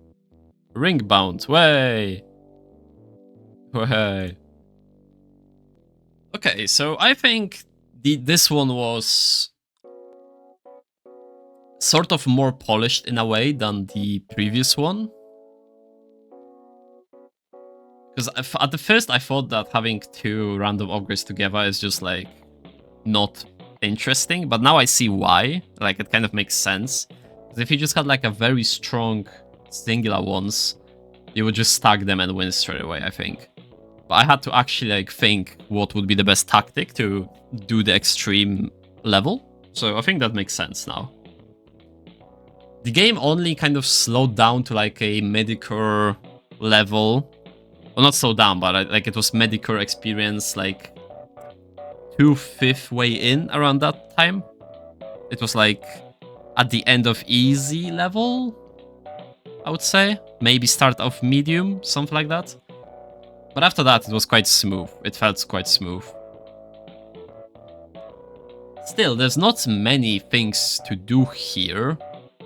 A: Ringbound. Way! Way! Okay, so I think this one was... sort of more polished in a way than the previous one. Because at the first I thought that having 2 random upgrades together is just like not interesting, but now I see why. Like, it kind of makes sense. Because if you just had like a very strong singular ones, you would just stack them and win straight away, I think. But I had to actually like think what would be the best tactic to do the extreme level. So I think that makes sense now. The game only kind of slowed down to like a Medicare level. Well, not slowed down, but like it was Medicare experience like 2/5 way in around that time. It was like at the end of easy level, I would say. Maybe start of medium, something like that. But after that, it was quite smooth. It felt quite smooth. Still, there's not many things to do here.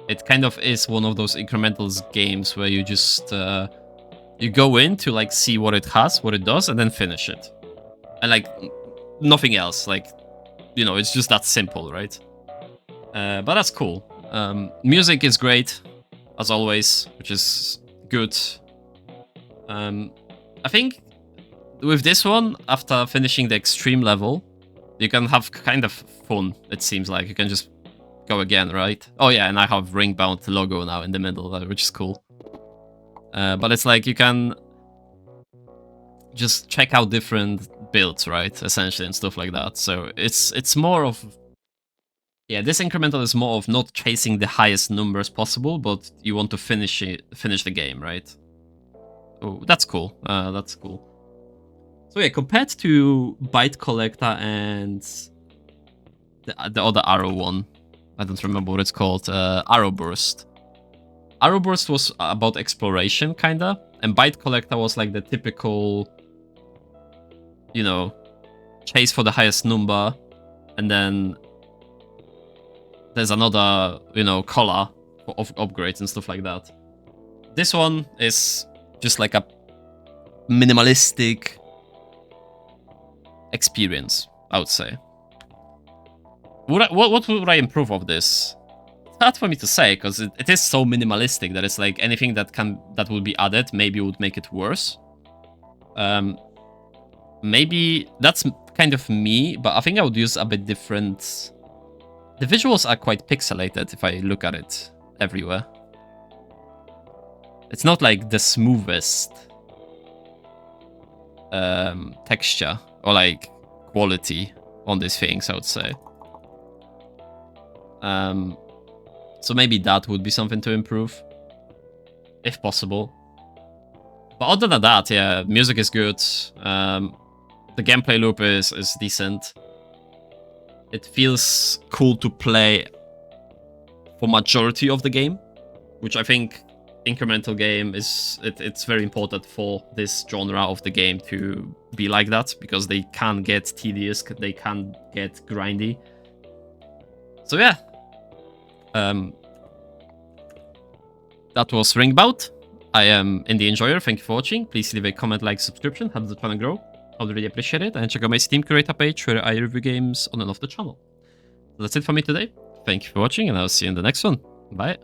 A: It kind of is one of those incremental games where you just You go in to like see what it has, what it does, and then finish it. And like nothing else. Like, you know, it's just that simple, right? But that's cool. Music is great, as always, which is good. I think with this one, after finishing the extreme level, you can have kind of fun, it seems like. You can just go again, right? Oh yeah, and I have Ringbound logo now in the middle, which is cool. But it's like you can just check out different builds, right? Essentially, and stuff like that. So it's more of... Yeah, this incremental is more of not chasing the highest numbers possible, but you want to finish the game, right? Oh, that's cool. That's cool. So yeah, compared to Byte Collector and the other arrow one, I don't remember what it's called, Arrow Burst. Arrow Burst was about exploration, kinda, and Byte Collector was like the typical, you know, chase for the highest number, and then there's another, you know, color of upgrades and stuff like that. This one is just like a minimalistic experience, I would say. What would I improve of this? It's hard for me to say, because it is so minimalistic that it's like anything that would be added maybe would make it worse. Maybe that's kind of me, but I think I would use a bit different... The visuals are quite pixelated if I look at it everywhere. It's not like the smoothest texture or like quality on these things, I would say. So maybe that would be something to improve, if possible. But other than that, yeah, music is good. The gameplay loop is decent. It feels cool to play for majority of the game, which I think incremental game is... It's very important for this genre of the game to be like that, because they can get tedious, they can get grindy. So yeah, that was Ringbound. I am Indie Enjoyer. Thank you for watching. Please leave a comment, like, subscription, helps the channel grow. I would really appreciate it. And check out my Steam Curator page where I review games on and off the channel. So that's it for me today. Thank you for watching, and I'll see you in the next one. Bye.